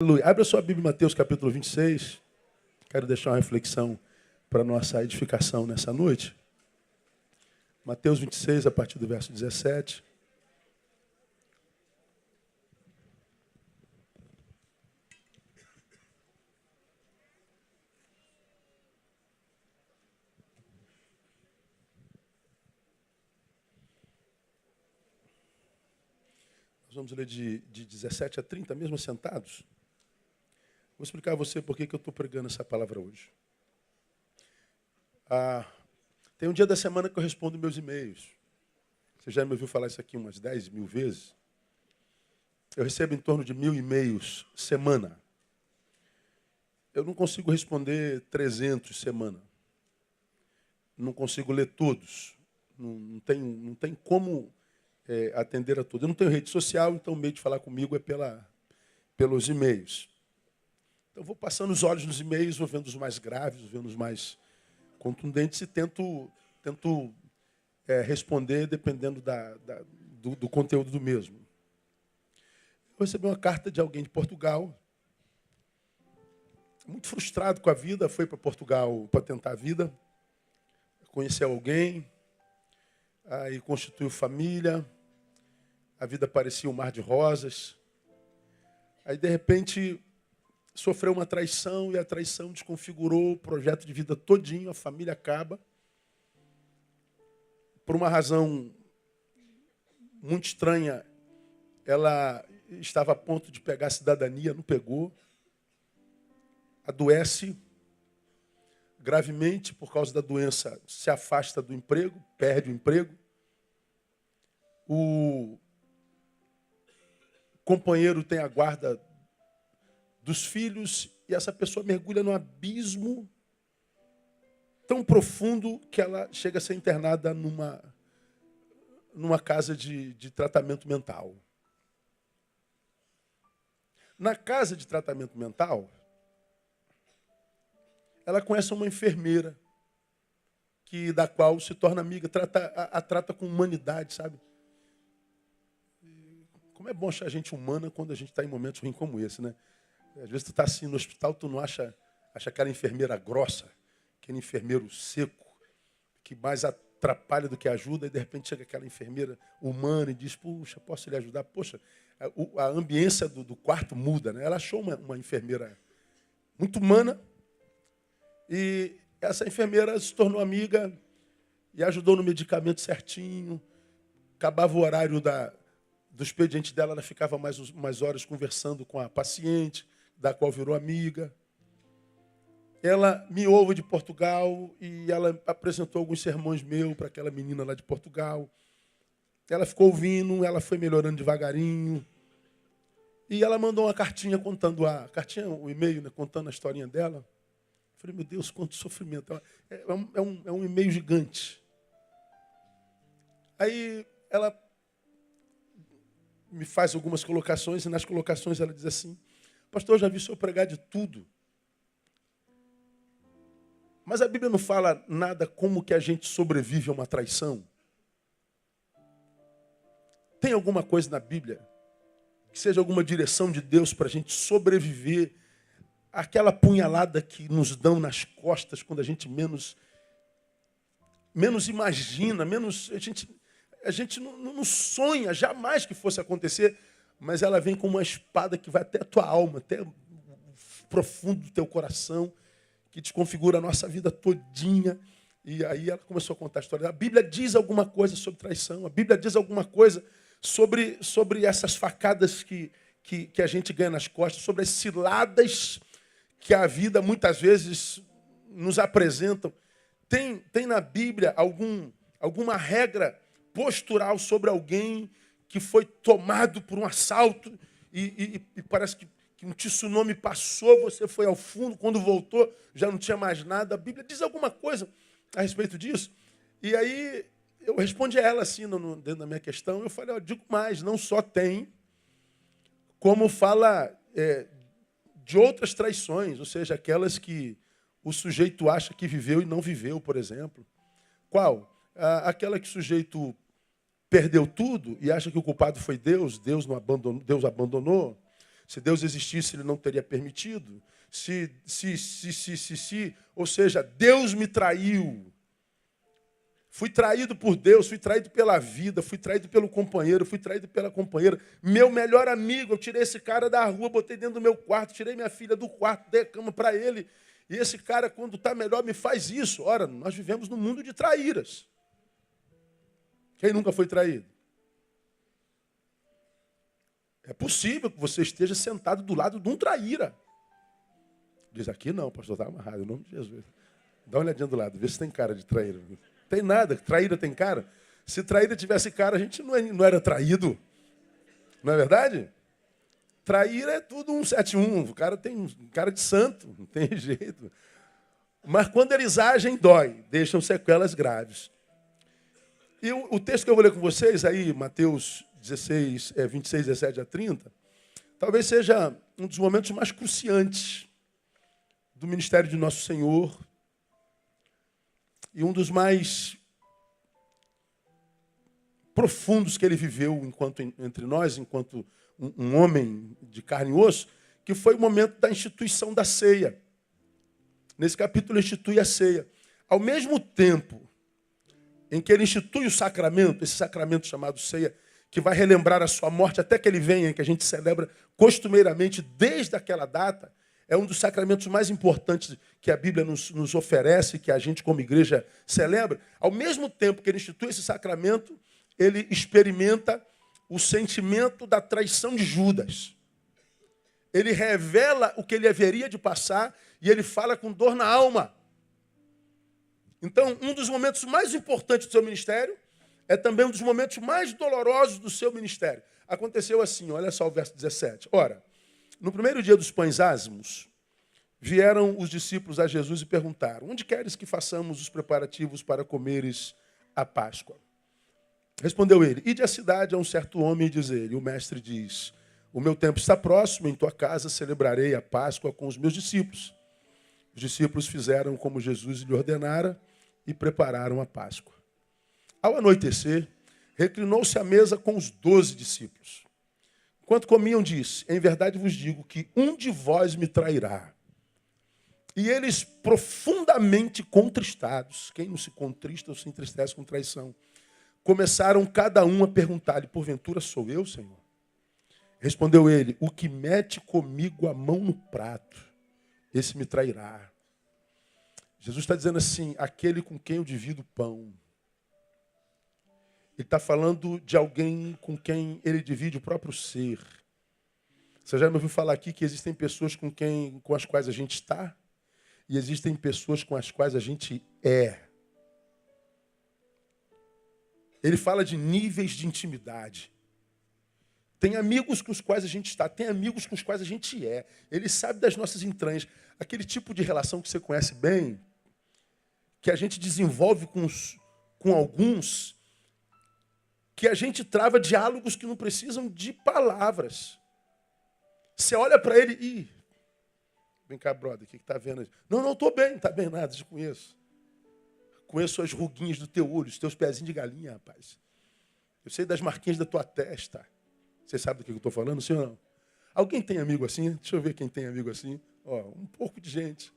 Aleluia. Abra sua Bíblia em Mateus capítulo 26. Quero deixar uma reflexão para a nossa edificação nessa noite. Mateus 26, a partir do verso 17. Nós vamos ler de 17 a 30, mesmo sentados. Vou explicar a você por que eu estou pregando essa palavra hoje. Tem um dia da semana que eu respondo meus e-mails. Você já me ouviu falar isso aqui umas 10 mil vezes. Eu recebo em torno de 1000 e-mails semana. Eu não consigo responder 300 semana. Não consigo ler todos. Não tem como atender a todos. Eu não tenho rede social, então o meio de falar comigo é pelos e-mails. Então, eu vou passando os olhos nos e-mails, vou vendo os mais graves, vou vendo os mais contundentes e tento responder dependendo do conteúdo do mesmo. Eu recebi uma carta de alguém de Portugal, muito frustrado com a vida, foi para Portugal para tentar a vida, conheceu alguém, aí constituiu família, a vida parecia um mar de rosas, aí de repente sofreu uma traição e a traição desconfigurou o projeto de vida todinho, a família acaba. Por uma razão muito estranha, ela estava a ponto de pegar a cidadania, não pegou. Adoece gravemente por causa da doença, se afasta do emprego, perde o emprego. O companheiro tem a guarda dos filhos e essa pessoa mergulha num abismo tão profundo que ela chega a ser internada numa casa de tratamento mental. Na casa de tratamento mental, ela conhece uma enfermeira da qual se torna amiga, a trata com humanidade, sabe? Como é bom achar gente humana quando a gente está em momentos ruins como esse, né? Às vezes tu está assim no hospital, tu não acha aquela enfermeira grossa, aquele enfermeiro seco, que mais atrapalha do que ajuda, e de repente chega aquela enfermeira humana e diz, puxa, posso lhe ajudar? Poxa, a ambiência do quarto muda, né? Ela achou uma enfermeira muito humana e essa enfermeira se tornou amiga e ajudou no medicamento certinho. Acabava o horário do expediente dela, ela ficava mais horas conversando com a paciente, da qual virou amiga. Ela me ouve de Portugal e ela apresentou alguns sermões meus para aquela menina lá de Portugal. Ela ficou ouvindo, ela foi melhorando devagarinho. E ela mandou uma cartinha contando o e-mail, né, contando a historinha dela. Eu falei, meu Deus, quanto sofrimento. É um e-mail gigante. Aí ela me faz algumas colocações e nas colocações ela diz assim, pastor, eu já vi o senhor pregar de tudo. Mas a Bíblia não fala nada como que a gente sobrevive a uma traição. Tem alguma coisa na Bíblia que seja alguma direção de Deus para a gente sobreviver àquela punhalada que nos dão nas costas quando a gente menos imagina, a gente não sonha jamais que fosse acontecer, mas ela vem com uma espada que vai até a tua alma, até o profundo do teu coração, que desconfigura a nossa vida todinha. E aí ela começou a contar a história. A Bíblia diz alguma coisa sobre traição, a Bíblia diz alguma coisa sobre essas facadas que a gente ganha nas costas, sobre as ciladas que a vida muitas vezes nos apresentam. Tem na Bíblia alguma regra postural sobre alguém que foi tomado por um assalto e parece que um tsunami passou, você foi ao fundo, quando voltou já não tinha mais nada. A Bíblia diz alguma coisa a respeito disso? E aí eu respondi a ela assim, dentro da minha questão, eu falei, eu digo mais, não só tem, como fala de outras traições, ou seja, aquelas que o sujeito acha que viveu e não viveu, por exemplo. Qual? Aquela que o sujeito perdeu tudo e acha que o culpado foi Deus, Deus abandonou. Se Deus existisse, ele não teria permitido. Ou seja, Deus me traiu. Fui traído por Deus, fui traído pela vida, fui traído pelo companheiro, fui traído pela companheira. Meu melhor amigo, eu tirei esse cara da rua, botei dentro do meu quarto, tirei minha filha do quarto, dei a cama para ele. E esse cara, quando está melhor, me faz isso. Ora, nós vivemos num mundo de traíras. Quem nunca foi traído? É possível que você esteja sentado do lado de um traíra. Diz, aqui não, pastor, está amarrado, em nome de Jesus. Dá uma olhadinha do lado, vê se tem cara de traíra. Tem nada, traíra tem cara. Se traíra tivesse cara, a gente não era traído. Não é verdade? Traíra é tudo 171. O cara tem cara de santo, não tem jeito. Mas quando eles agem, dói. Deixam sequelas graves. E o texto que eu vou ler com vocês, aí, Mateus 16, 26, 17 a 30, talvez seja um dos momentos mais cruciantes do ministério de Nosso Senhor e um dos mais profundos que ele viveu entre nós, enquanto um homem de carne e osso, que foi o momento da instituição da ceia. Nesse capítulo, ele institui a ceia. Ao mesmo tempo em que ele institui o sacramento, esse sacramento chamado ceia, que vai relembrar a sua morte até que ele venha, que a gente celebra costumeiramente desde aquela data, é um dos sacramentos mais importantes que a Bíblia nos oferece, que a gente como igreja celebra. Ao mesmo tempo que ele institui esse sacramento, ele experimenta o sentimento da traição de Judas. Ele revela o que ele haveria de passar e ele fala com dor na alma. Então, um dos momentos mais importantes do seu ministério é também um dos momentos mais dolorosos do seu ministério. Aconteceu assim, olha só o verso 17. Ora, no primeiro dia dos pães ázimos, vieram os discípulos a Jesus e perguntaram: onde queres que façamos os preparativos para comeres a Páscoa? Respondeu ele: ide à cidade a um certo homem e diz ele: o mestre diz, o meu tempo está próximo, em tua casa celebrarei a Páscoa com os meus discípulos. Os discípulos fizeram como Jesus lhe ordenara e prepararam a Páscoa. Ao anoitecer, reclinou-se à mesa com os 12 discípulos. Enquanto comiam, disse: em verdade vos digo que um de vós me trairá. E eles, profundamente contristados, quem não se contrista ou se entristece com traição, começaram cada um a perguntar-lhe: porventura sou eu, Senhor? Respondeu ele: o que mete comigo a mão no prato, esse me trairá. Jesus está dizendo assim: aquele com quem eu divido o pão. Ele está falando de alguém com quem ele divide o próprio ser. Você já me ouviu falar aqui que existem pessoas com as quais a gente está e existem pessoas com as quais a gente é. Ele fala de níveis de intimidade. Tem amigos com os quais a gente está, tem amigos com os quais a gente é. Ele sabe das nossas entranhas. Aquele tipo de relação que você conhece bem, que a gente desenvolve com alguns, que a gente trava diálogos que não precisam de palavras. Você olha para ele e... vem cá, brother, o que está vendo? Não, estou bem, não está bem nada, te conheço. Conheço as ruguinhas do teu olho, os teus pezinhos de galinha, rapaz. Eu sei das marquinhas da tua testa. Você sabe do que eu estou falando, sim ou não? Alguém tem amigo assim? Deixa eu ver quem tem amigo assim. Ó, um pouco de gente.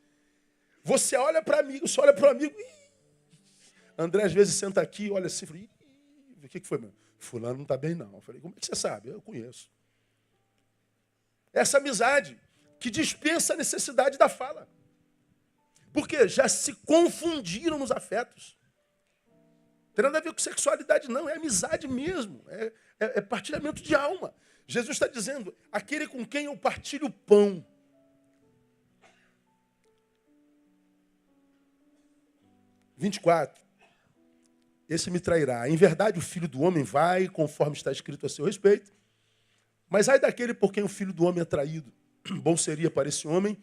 Você olha para amigo, você olha para o amigo. André às vezes senta aqui, olha assim, fala, o que foi, meu? Fulano não está bem, não. Eu falei, como é que você sabe? Eu conheço. Essa amizade que dispensa a necessidade da fala. Porque já se confundiram nos afetos. Não tem nada a ver com sexualidade, não. É amizade mesmo. É partilhamento de alma. Jesus está dizendo, aquele com quem eu partilho o pão. (24) Esse me trairá. Em verdade, o Filho do Homem vai, conforme está escrito a seu respeito. Mas ai daquele por quem o Filho do Homem é traído. Bom seria para esse homem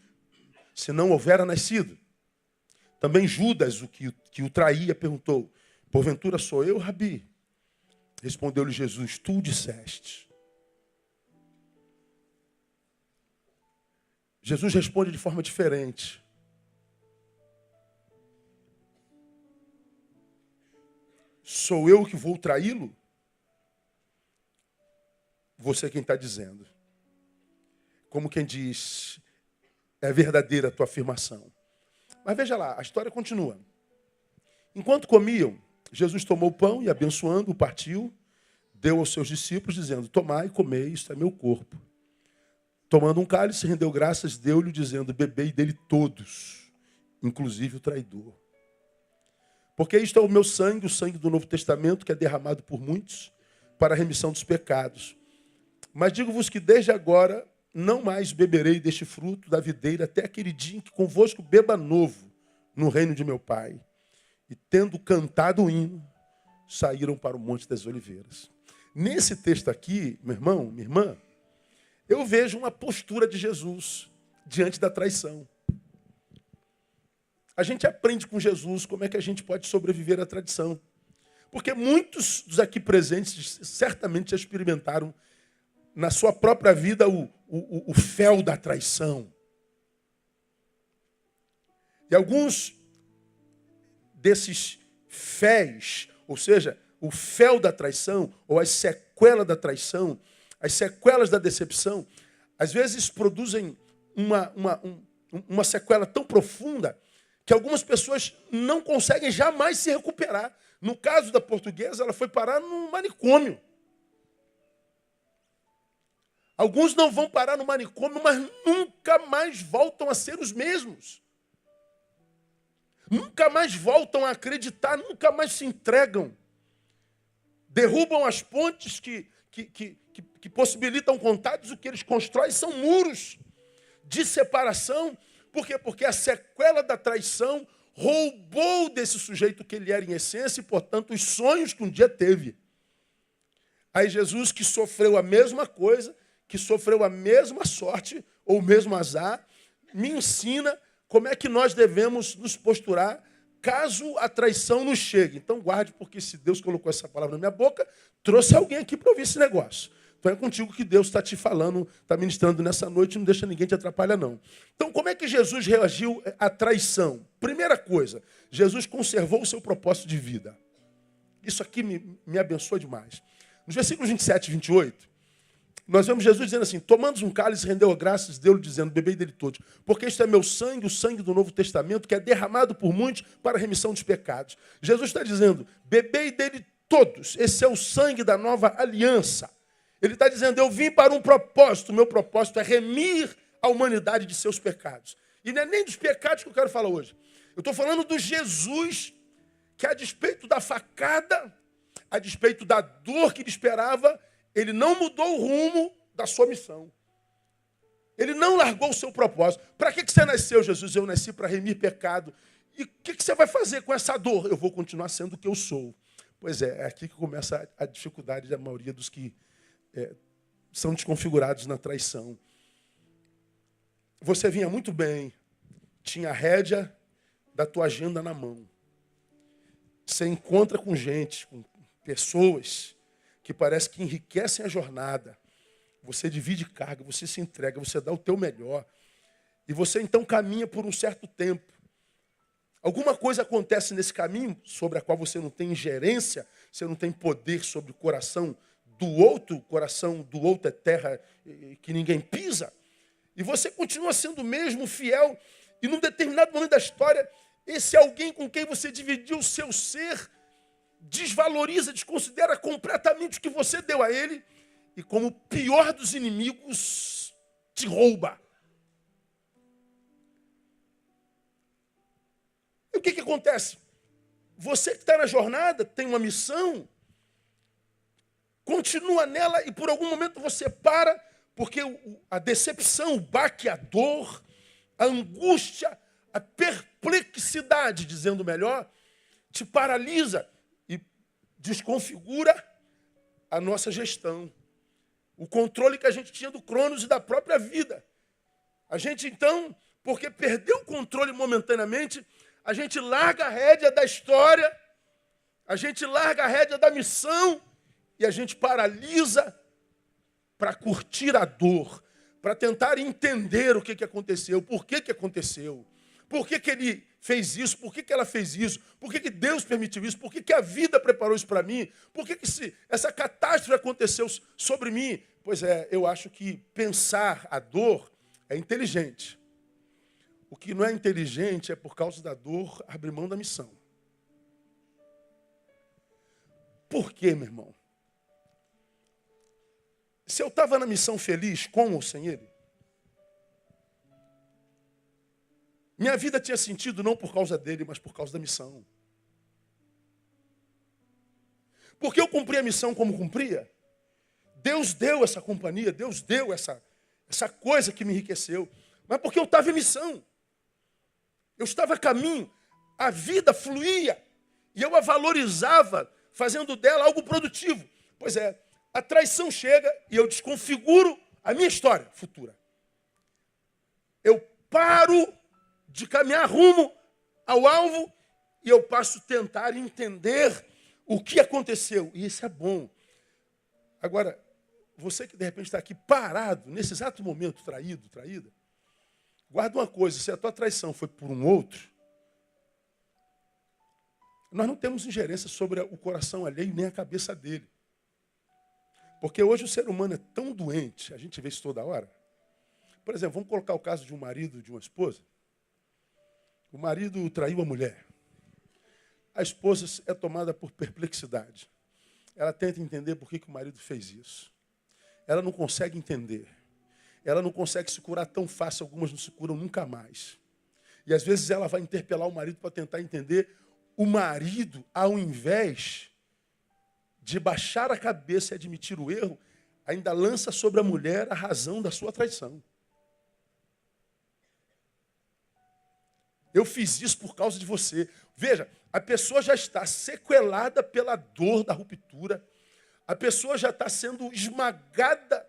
se não houvera nascido. Também Judas, o que o traía, perguntou: porventura sou eu, Rabi? Respondeu-lhe Jesus: tu o disseste. Jesus responde de forma diferente. Sou eu que vou traí-lo? Você é quem está dizendo. Como quem diz, é verdadeira a tua afirmação. Mas veja lá, a história continua. Enquanto comiam, Jesus tomou o pão e, abençoando, o partiu, deu aos seus discípulos, dizendo, tomai e comei, isto é meu corpo. Tomando um cálice, rendeu graças, deu-lhe, dizendo, bebei dele todos, inclusive o traidor. Porque isto é o meu sangue, o sangue do Novo Testamento, que é derramado por muitos para a remissão dos pecados. Mas digo-vos que desde agora não mais beberei deste fruto da videira até aquele dia em que convosco beba novo no reino de meu Pai. E tendo cantado o hino, saíram para o Monte das Oliveiras. Nesse texto aqui, meu irmão, minha irmã, eu vejo uma postura de Jesus diante da traição. A gente aprende com Jesus como é que a gente pode sobreviver à traição. Porque muitos dos aqui presentes certamente já experimentaram na sua própria vida o fel da traição. E alguns desses féis, ou seja, o fel da traição, ou as sequelas da traição, as sequelas da decepção, às vezes produzem uma sequela tão profunda que algumas pessoas não conseguem jamais se recuperar. No caso da portuguesa, ela foi parar num manicômio. Alguns não vão parar no manicômio, mas nunca mais voltam a ser os mesmos. Nunca mais voltam a acreditar, nunca mais se entregam. Derrubam as pontes que possibilitam contatos, o que eles constroem são muros de separação. Por quê? Porque a sequela da traição roubou desse sujeito que ele era em essência e, portanto, os sonhos que um dia teve. Aí Jesus, que sofreu a mesma coisa, que sofreu a mesma sorte ou o mesmo azar, me ensina como é que nós devemos nos posturar caso a traição nos chegue. Então guarde, porque se Deus colocou essa palavra na minha boca, trouxe alguém aqui para ouvir esse negócio. Então é contigo que Deus está te falando, está ministrando nessa noite, não deixa ninguém te atrapalhar, não. Então como é que Jesus reagiu à traição? Primeira coisa, Jesus conservou o seu propósito de vida. Isso aqui me abençoa demais. Nos versículos 27 e 28, nós vemos Jesus dizendo assim, tomando um cálice, rendeu graças, deu-lhe dizendo, bebei dele todos. Porque este é meu sangue, o sangue do Novo Testamento, que é derramado por muitos para a remissão dos pecados. Jesus está dizendo, bebei dele todos. Esse é o sangue da nova aliança. Ele está dizendo, eu vim para um propósito. O meu propósito é remir a humanidade de seus pecados. E não é nem dos pecados que eu quero falar hoje. Eu estou falando do Jesus que, a despeito da facada, a despeito da dor que lhe esperava, ele não mudou o rumo da sua missão. Ele não largou o seu propósito. Para que você nasceu, Jesus? Eu nasci para remir pecado. E o que você vai fazer com essa dor? Eu vou continuar sendo o que eu sou. Pois é aqui que começa a dificuldade da maioria dos que são desconfigurados na traição. Você vinha muito bem, tinha a rédea da tua agenda na mão. Você encontra com gente, com pessoas que parece que enriquecem a jornada. Você divide carga, você se entrega, você dá o teu melhor. E você então caminha por um certo tempo. Alguma coisa acontece nesse caminho sobre a qual você não tem ingerência, você não tem poder sobre o coração do outro é terra que ninguém pisa. E você continua sendo o mesmo fiel. E num determinado momento da história, esse alguém com quem você dividiu o seu ser desvaloriza, desconsidera completamente o que você deu a ele e, como o pior dos inimigos, te rouba. E o que acontece? Você que está na jornada, tem uma missão, continua nela e por algum momento você para, porque a decepção, o baque, a dor, a angústia, a perplexidade, dizendo melhor, te paralisa e desconfigura a nossa gestão. O controle que a gente tinha do Cronos e da própria vida. A gente então, porque perdeu o controle momentaneamente, a gente larga a rédea da história, a gente larga a rédea da missão e a gente paralisa para curtir a dor, para tentar entender o que aconteceu, por que aconteceu, por que ele fez isso, por que ela fez isso, por que Deus permitiu isso, por que a vida preparou isso para mim, por que essa catástrofe aconteceu sobre mim, Pois é, eu acho que pensar a dor é inteligente. O que não é inteligente é, por causa da dor, abrir mão da missão. Por quê, meu irmão? Se eu estava na missão feliz, com ou sem ele, minha vida tinha sentido não por causa dele, mas por causa da missão. Porque eu cumpri a missão como cumpria. Deus deu essa companhia, Deus deu essa coisa que me enriqueceu. Mas porque eu estava em missão. Eu estava a caminho. A vida fluía. E eu a valorizava, fazendo dela algo produtivo. Pois é, a traição chega e eu desconfiguro a minha história futura. Eu paro de caminhar rumo ao alvo e eu passo a tentar entender o que aconteceu. E isso é bom. Agora, você que de repente está aqui parado, nesse exato momento, traída, guarda uma coisa, se a tua traição foi por um outro, nós não temos ingerência sobre o coração alheio nem a cabeça dele. Porque hoje o ser humano é tão doente, a gente vê isso toda hora. Por exemplo, vamos colocar o caso de um marido e de uma esposa. O marido traiu a mulher. A esposa é tomada por perplexidade. Ela tenta entender por que o marido fez isso. Ela não consegue entender. Ela não consegue se curar tão fácil, algumas não se curam nunca mais. E às vezes ela vai interpelar o marido para tentar entender. O marido, ao invés de baixar a cabeça e admitir o erro, ainda lança sobre a mulher a razão da sua traição. Eu fiz isso por causa de você. Veja, a pessoa já está sequelada pela dor da ruptura. A pessoa já está sendo esmagada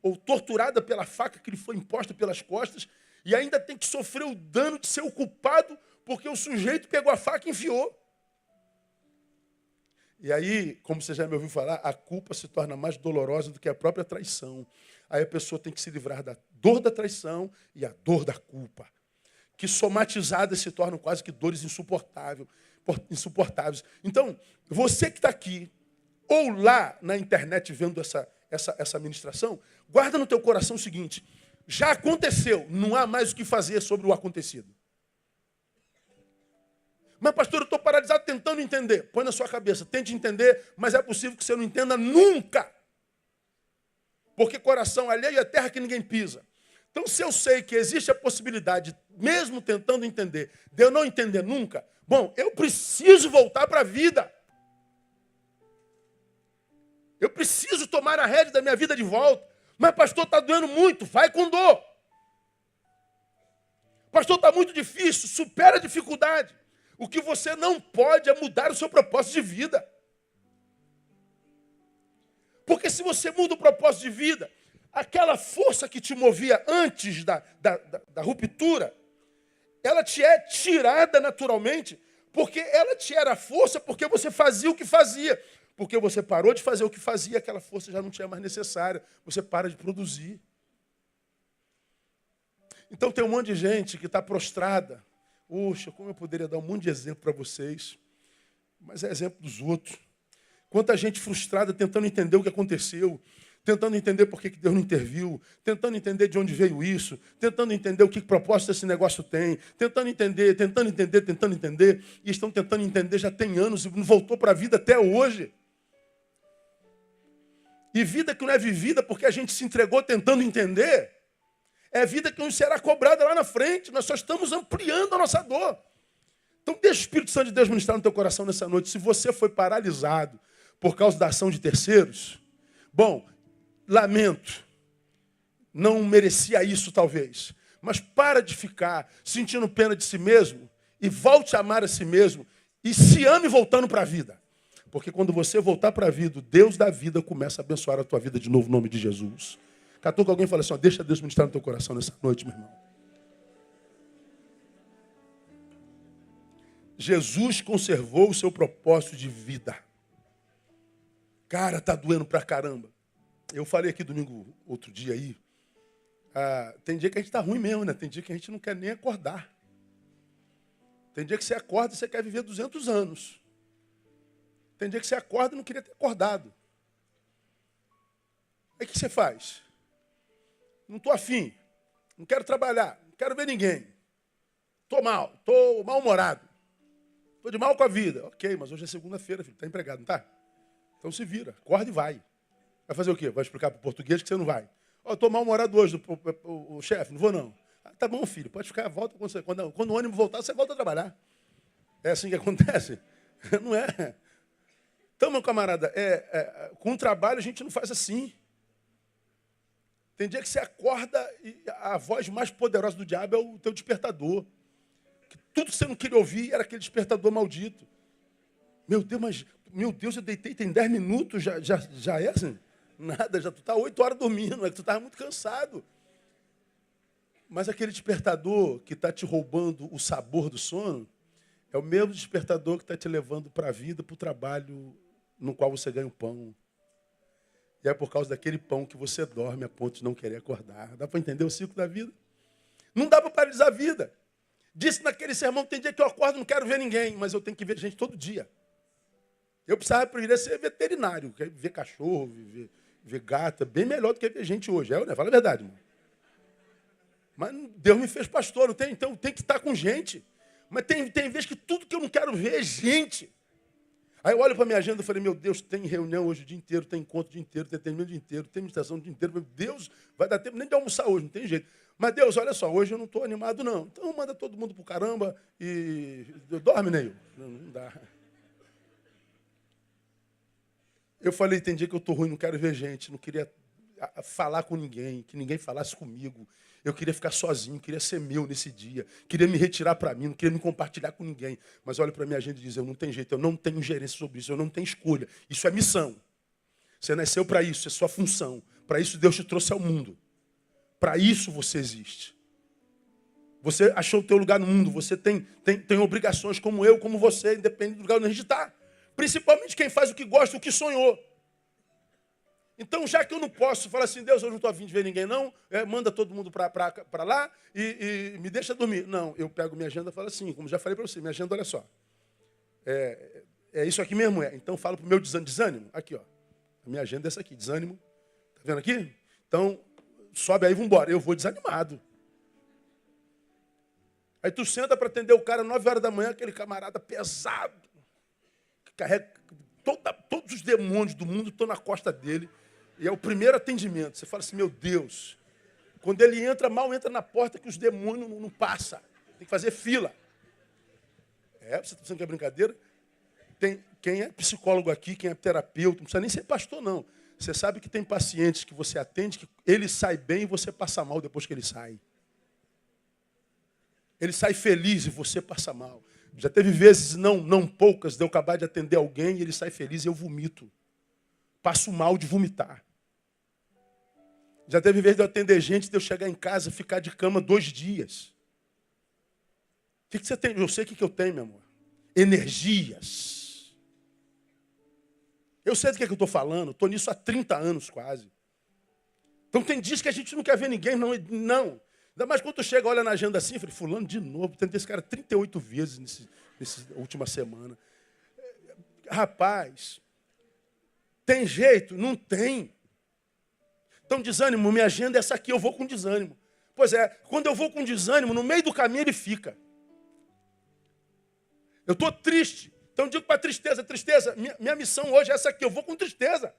ou torturada pela faca que lhe foi imposta pelas costas e ainda tem que sofrer o dano de ser o culpado porque o sujeito pegou a faca e enfiou. E aí, como você já me ouviu falar, a culpa se torna mais dolorosa do que a própria traição. Aí a pessoa tem que se livrar da dor da traição e a dor da culpa, que somatizadas se tornam quase que dores insuportáveis. Então, você que está aqui, ou lá na internet vendo essa ministração, guarda no teu coração o seguinte: já aconteceu, não há mais o que fazer sobre o acontecido. Mas, pastor, eu estou paralisado tentando entender. Põe na sua cabeça, tente entender, mas é possível que você não entenda nunca. Porque coração alheio é terra que ninguém pisa. Então, se eu sei que existe a possibilidade, mesmo tentando entender, de eu não entender nunca, bom, eu preciso voltar para a vida. Eu preciso tomar a rédea da minha vida de volta. Mas, pastor, está doendo muito, vai com dor. Pastor, está muito difícil, supera a dificuldade. O que você não pode é mudar o seu propósito de vida. Porque se você muda o propósito de vida, aquela força que te movia antes da ruptura, ela te é tirada naturalmente, porque ela te era força porque você fazia o que fazia. Porque você parou de fazer o que fazia, aquela força já não te é mais necessária. Você para de produzir. Então tem um monte de gente que está prostrada. Poxa, como eu poderia dar um monte de exemplo para vocês, mas é exemplo dos outros. Quanta gente frustrada tentando entender o que aconteceu, tentando entender por que Deus não interviu, tentando entender de onde veio isso, tentando entender o que propósito esse negócio tem, tentando entender, e estão tentando entender já tem anos e não voltou para a vida até hoje. E vida que não é vivida porque a gente se entregou tentando entender, é vida que não será cobrada lá na frente. Nós só estamos ampliando a nossa dor. Então deixa o Espírito Santo de Deus ministrar no teu coração nessa noite. Se você foi paralisado por causa da ação de terceiros, bom, lamento. Não merecia isso talvez. Mas para de ficar sentindo pena de si mesmo e volte a amar a si mesmo e se ame voltando para a vida. Porque quando você voltar para a vida, o Deus da vida começa a abençoar a tua vida de novo, em nome de Jesus. Catou alguém e fala assim, ó, deixa Deus ministrar no teu coração nessa noite, meu irmão. Jesus conservou o seu propósito de vida. Cara, tá doendo pra caramba. Eu falei aqui domingo, outro dia aí, tem dia que a gente tá ruim mesmo, né? Tem dia que a gente não quer nem acordar. Tem dia que você acorda e você quer viver 200 anos. Tem dia que você acorda e não queria ter acordado. Aí o que você faz? Não estou afim, não quero trabalhar, não quero ver ninguém. Estou mal, estou mal-humorado. Estou de mal com a vida. Ok, mas hoje é segunda-feira, filho. Está empregado, não está? Então se vira, acorda e vai. Vai fazer o quê? Vai explicar para o português que você não vai. Ó, estou mal-humorado hoje, o chefe, não vou não. Ah, tá bom, filho, pode ficar, volta quando o ônibus voltar, você volta a trabalhar. É assim que acontece? Não é? Então, meu camarada, com o trabalho a gente não faz assim. Tem dia que você acorda e a voz mais poderosa do diabo é o teu despertador. Tudo que você não queria ouvir era aquele despertador maldito. Meu Deus, eu deitei tem 10 minutos, já é assim? Nada, já tu está 8 horas dormindo, é que tu estava muito cansado. Mas aquele despertador que está te roubando o sabor do sono é o mesmo despertador que está te levando para a vida, para o trabalho no qual você ganha o pão. E é por causa daquele pão que você dorme a ponto de não querer acordar. Dá para entender o ciclo da vida? Não dá para paralisar a vida. Disse naquele sermão, tem dia que eu acordo e não quero ver ninguém, mas eu tenho que ver gente todo dia. Eu preferia ser veterinário, ver cachorro, ver gato, é bem melhor do que ver gente hoje. Né? Fala a verdade, irmão. Mas Deus me fez pastor, não tem? Então tem que estar com gente. Mas tem vezes que tudo que eu não quero ver é gente. Aí eu olho para a minha agenda e falei, meu Deus, tem reunião hoje o dia inteiro, tem encontro o dia inteiro, tem treinamento o dia inteiro, tem meditação o dia inteiro. Meu Deus, vai dar tempo nem de almoçar hoje, não tem jeito. Mas Deus, olha só, hoje eu não estou animado não. Então manda todo mundo pro caramba e dorme, Neil. Não dá. Eu falei, tem dia que eu estou ruim, não quero ver gente, não queria falar com ninguém, que ninguém falasse comigo. Eu queria ficar sozinho, queria ser meu nesse dia, queria me retirar para mim, não queria me compartilhar com ninguém. Mas olha para a minha agenda e diz, eu não tenho jeito, eu não tenho gerência sobre isso, eu não tenho escolha. Isso é missão. Você nasceu para isso, é sua função. Para isso Deus te trouxe ao mundo. Para isso você existe. Você achou o teu lugar no mundo, você tem obrigações como eu, como você, independente do lugar onde a gente está. Principalmente quem faz o que gosta, o que sonhou. Então, já que eu não posso falar assim, Deus, eu não estou a fim de ver ninguém, não, manda todo mundo para lá e me deixa dormir. Não, eu pego minha agenda e falo assim, como já falei para você, minha agenda, olha só. É isso aqui mesmo, é. Então, falo para o meu desânimo. Aqui, ó. A minha agenda é essa aqui, desânimo. Tá vendo aqui? Então, sobe aí, vamos embora. Eu vou desanimado. Aí tu senta para atender o cara 9 horas da manhã, aquele camarada pesado, que carrega todos os demônios do mundo estão na costa dele. E é o primeiro atendimento. Você fala assim, meu Deus. Quando ele entra, mal entra na porta que os demônios não passam. Tem que fazer fila. Você está pensando que é brincadeira? Quem é psicólogo aqui, quem é terapeuta, não precisa nem ser pastor, não. Você sabe que tem pacientes que você atende, que ele sai bem e você passa mal depois que ele sai. Ele sai feliz e você passa mal. Já teve vezes, não poucas, de eu acabar de atender alguém e ele sai feliz e eu vomito. Passo mal de vomitar. Já teve vezes de eu atender gente, de eu chegar em casa e ficar de cama 2 dias. O que você tem? Eu sei o que eu tenho, meu amor. Energias. Eu sei do que eu estou falando. Estou nisso há 30 anos quase. Então tem dias que a gente não quer ver ninguém, não. Ainda mais quando tu chega, olha na agenda assim, falei, fulano de novo, tentei esse cara 38 vezes nessa última semana. Rapaz, tem jeito? Não tem. Então, desânimo, minha agenda é essa aqui, eu vou com desânimo. Pois é, quando eu vou com desânimo, no meio do caminho ele fica. Eu estou triste. Então eu digo para tristeza, minha missão hoje é essa aqui, eu vou com tristeza.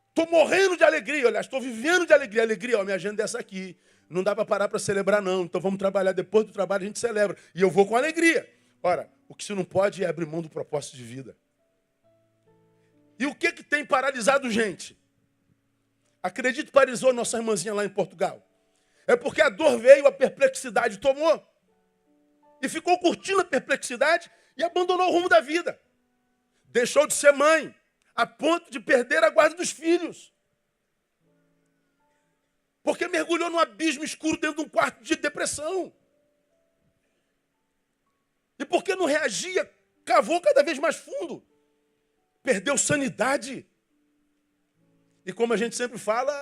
Estou morrendo de alegria, aliás, estou vivendo de alegria. Alegria, minha agenda é essa aqui. Não dá para parar para celebrar, não. Então vamos trabalhar, depois do trabalho a gente celebra. E eu vou com alegria. Ora, o que se não pode é abrir mão do propósito de vida. E o que tem paralisado gente? Acredito, paralisou nossa irmãzinha lá em Portugal. É porque a dor veio, a perplexidade tomou. E ficou curtindo a perplexidade e abandonou o rumo da vida. Deixou de ser mãe, a ponto de perder a guarda dos filhos. Porque mergulhou num abismo escuro dentro de um quarto de depressão. E porque não reagia, cavou cada vez mais fundo. Perdeu sanidade. E como a gente sempre fala,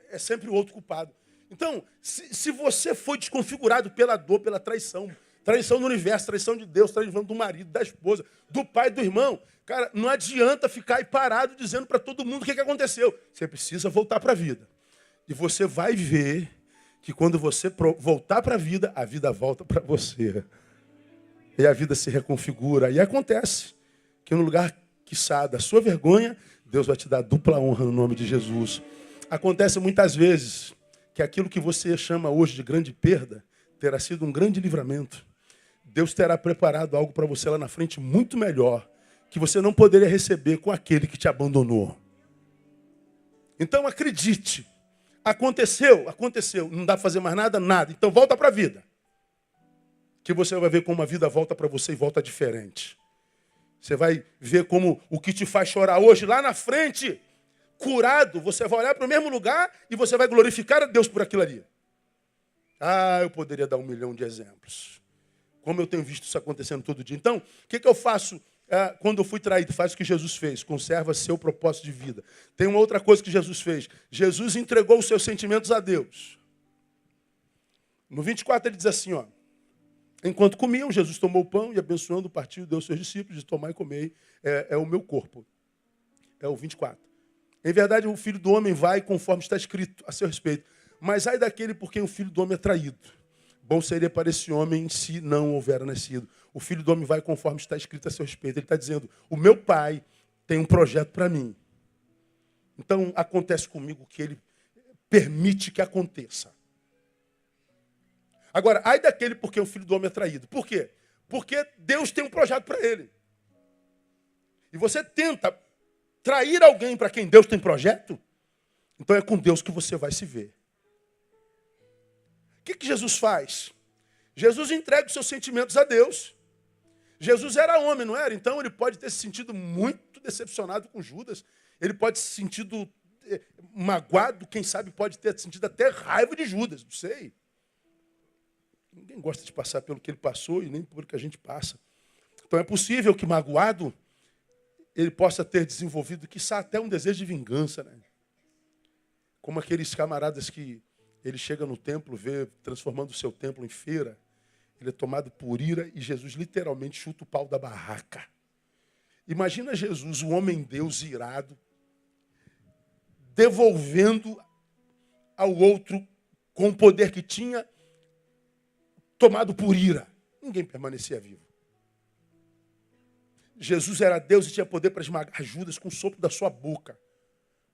é sempre o outro culpado. Então, se você foi desconfigurado pela dor, pela traição, Traição do universo, traição de Deus, traição do marido, da esposa, do pai, do irmão. Cara, não adianta ficar aí parado dizendo para todo mundo o que aconteceu. Você precisa voltar para a vida. E você vai ver que quando você voltar para a vida volta para você. E a vida se reconfigura. E acontece que no lugar, quiçá, da sua vergonha, Deus vai te dar dupla honra no nome de Jesus. Acontece muitas vezes que aquilo que você chama hoje de grande perda terá sido um grande livramento. Deus terá preparado algo para você lá na frente muito melhor, que você não poderia receber com aquele que te abandonou. Então acredite. Aconteceu. Não dá para fazer mais nada? Nada. Então volta para a vida. Que você vai ver como a vida volta para você e volta diferente. Você vai ver como o que te faz chorar hoje, lá na frente, curado, você vai olhar para o mesmo lugar e você vai glorificar a Deus por aquilo ali. Ah, eu poderia dar 1 milhão de exemplos. Como eu tenho visto isso acontecendo todo dia. Então, o que eu faço quando eu fui traído? Faz o que Jesus fez. Conserva seu propósito de vida. Tem uma outra coisa que Jesus fez. Jesus entregou os seus sentimentos a Deus. No 24 ele diz assim, ó. Enquanto comiam, Jesus tomou o pão e abençoando, partiu e deu aos seus discípulos, de tomar e comer, é o meu corpo. É o 24. Em verdade, o Filho do Homem vai conforme está escrito a seu respeito. Mas ai daquele por quem o Filho do Homem é traído. Bom seria para esse homem se não houvera nascido. O Filho do Homem vai conforme está escrito a seu respeito. Ele está dizendo, o meu Pai tem um projeto para mim. Então, acontece comigo o que Ele permite que aconteça. Agora, ai daquele por quem o Filho do Homem é traído. Por quê? Porque Deus tem um projeto para ele. E você tenta trair alguém para quem Deus tem projeto, então é com Deus que você vai se ver. O que Jesus faz? Jesus entrega os seus sentimentos a Deus. Jesus era homem, não era? Então ele pode ter se sentido muito decepcionado com Judas. Ele pode ter se sentido magoado, quem sabe pode ter sentido até raiva de Judas, não sei. Ninguém gosta de passar pelo que ele passou e nem pelo que a gente passa. Então é possível que magoado ele possa ter desenvolvido, quiçá, até um desejo de vingança, né? Como aqueles camaradas que ele chega no templo, vê transformando o seu templo em feira. Ele é tomado por ira e Jesus literalmente chuta o pau da barraca. Imagina Jesus, o homem-deus irado, devolvendo ao outro com o poder que tinha, tomado por ira. Ninguém permanecia vivo. Jesus era Deus e tinha poder para esmagar Judas com o sopro da sua boca,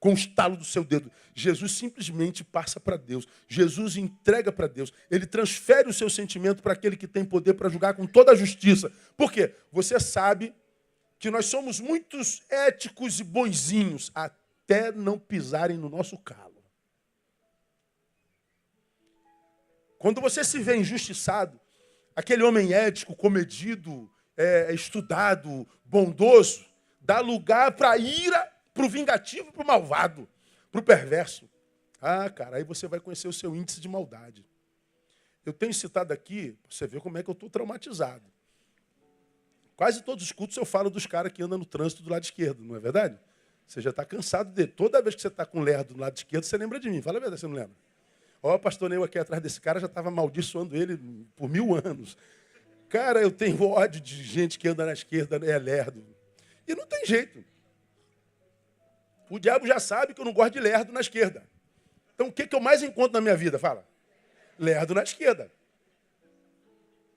com o estalo do seu dedo. Jesus simplesmente passa para Deus. Jesus entrega para Deus. Ele transfere o seu sentimento para aquele que tem poder para julgar com toda a justiça. Por quê? Você sabe que nós somos muitos éticos e bonzinhos até não pisarem no nosso calo. Quando você se vê injustiçado, aquele homem ético, comedido, estudado, bondoso, dá lugar para a ira, para o vingativo, para o malvado, para o perverso. Ah, cara, aí você vai conhecer o seu índice de maldade. Eu tenho citado aqui, para você ver como é que eu estou traumatizado. Quase todos os cultos eu falo dos caras que andam no trânsito do lado esquerdo, não é verdade? Você já está cansado dele. Toda vez que você está com o lerdo do lado esquerdo, você lembra de mim. Fala a verdade, você não lembra? Ó, pastor Neu aqui atrás desse cara já estava amaldiçoando ele por 1000 anos. Cara, eu tenho ódio de gente que anda na esquerda, é lerdo. E não tem jeito. O diabo já sabe que eu não gosto de lerdo na esquerda. Então o que eu mais encontro na minha vida? Fala. Lerdo na esquerda.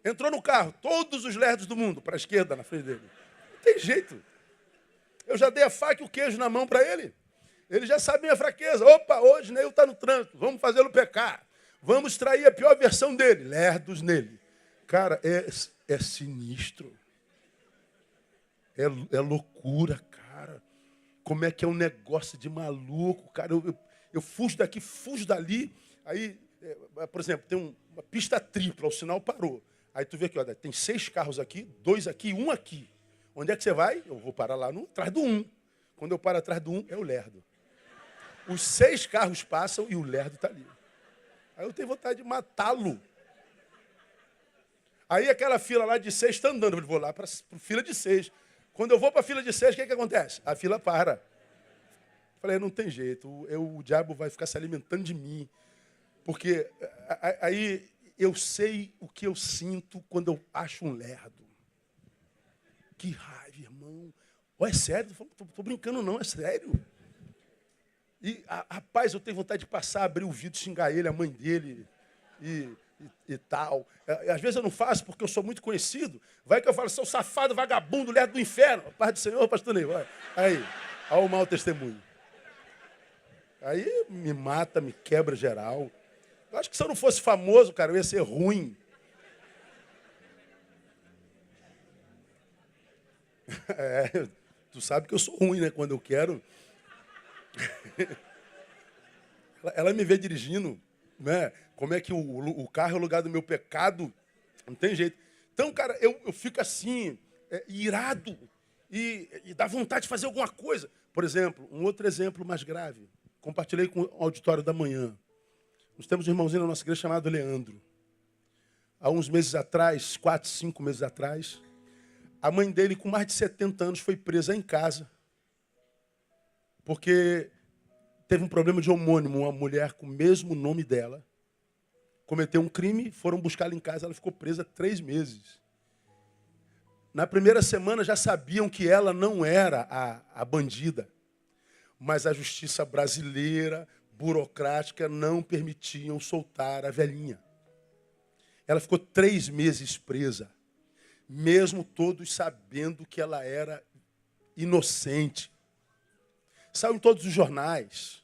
Entrou no carro, todos os lerdos do mundo para a esquerda, na frente dele. Não tem jeito. Eu já dei a faca e o queijo na mão para ele. Ele já sabe minha fraqueza. Opa, hoje Neil está no trânsito. Vamos fazê-lo pecar. Vamos extrair a pior versão dele. Lerdos nele. Cara, é sinistro. É loucura, cara. Como é que é um negócio de maluco, cara. Eu fujo daqui, fujo dali. Aí, por exemplo, tem uma pista tripla, o sinal parou. Aí tu vê aqui, ó, tem 6 carros aqui, 2 aqui e 1 aqui. Onde é que você vai? Eu vou parar lá atrás do 1. Quando eu paro atrás do 1, é o lerdo. Os 6 carros passam e o lerdo está ali. Aí eu tenho vontade de matá-lo. Aí aquela fila lá de 6 está andando. Eu vou lá para a fila de 6. Quando eu vou para a fila de 6, o que acontece? A fila para. Falei, não tem jeito. O diabo vai ficar se alimentando de mim. Porque aí eu sei o que eu sinto quando eu acho um lerdo. Que raiva, irmão. Oh, é sério? Tô brincando não, é sério. E, rapaz, eu tenho vontade de passar, abrir o vidro, xingar ele, a mãe dele e tal. Às vezes eu não faço porque eu sou muito conhecido. Vai que eu falo, seu safado, vagabundo, lerdo do inferno. Paz do Senhor, pastor Ney, vai. Aí, olha o mau testemunho. Aí me mata, me quebra geral. Eu acho que se eu não fosse famoso, cara, eu ia ser ruim. É, tu sabe que eu sou ruim, né? Quando eu quero. Ela me vê dirigindo, né? Como é que o carro é o lugar do meu pecado? Não tem jeito. Então, cara, eu fico assim, irado e dá vontade de fazer alguma coisa. Por exemplo, um outro exemplo mais grave. Compartilhei com o auditório da manhã. Nós temos um irmãozinho na nossa igreja chamado Leandro. Há uns meses atrás, 4, 5 meses atrás, a mãe dele, com mais de 70 anos, foi presa em casa. Porque teve um problema de homônimo, uma mulher com o mesmo nome dela. Cometeu um crime, foram buscá-la em casa, ela ficou presa 3 meses. Na primeira semana já sabiam que ela não era a bandida. Mas a justiça brasileira, burocrática, não permitiam soltar a velhinha. Ela ficou 3 meses presa, mesmo todos sabendo que ela era inocente. Saiu em todos os jornais.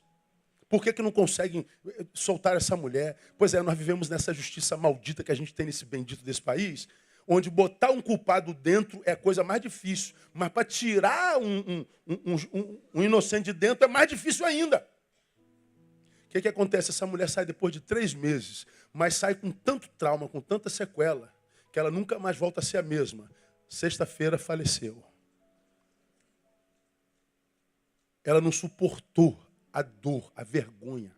Por que não conseguem soltar essa mulher? Pois é, nós vivemos nessa justiça maldita que a gente tem nesse bendito desse país, onde botar um culpado dentro é a coisa mais difícil. Mas para tirar um inocente de dentro é mais difícil ainda. O que acontece? Essa mulher sai depois de 3 meses, mas sai com tanto trauma, com tanta sequela, que ela nunca mais volta a ser a mesma. Sexta-feira faleceu. Ela não suportou a dor, a vergonha.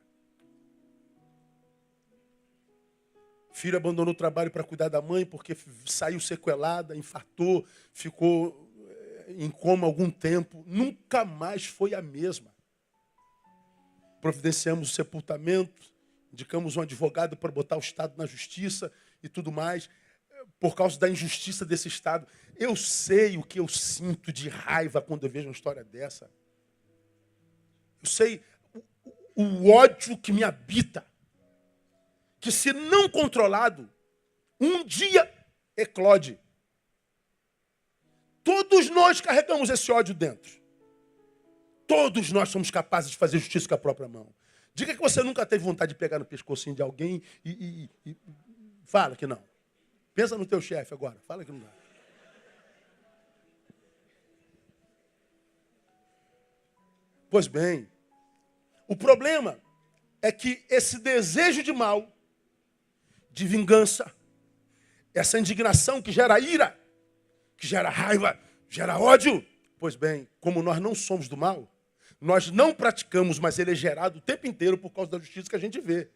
Filho abandonou o trabalho para cuidar da mãe porque saiu sequelada, infartou, ficou em coma algum tempo. Nunca mais foi a mesma. Providenciamos o sepultamento, indicamos um advogado para botar o Estado na justiça e tudo mais, por causa da injustiça desse Estado. Eu sei o que eu sinto de raiva quando eu vejo uma história dessa. Eu sei o ódio que me habita, que se não controlado, um dia eclode. Todos nós carregamos esse ódio dentro. Todos nós somos capazes de fazer justiça com a própria mão. Diga que você nunca teve vontade de pegar no pescocinho de alguém e fala que não. Pensa no teu chefe agora, fala que não dá. Pois bem, o problema é que esse desejo de mal, de vingança, essa indignação que gera ira, que gera raiva, gera ódio, pois bem, como nós não somos do mal, nós não praticamos, mas ele é gerado o tempo inteiro por causa da justiça que a gente vê.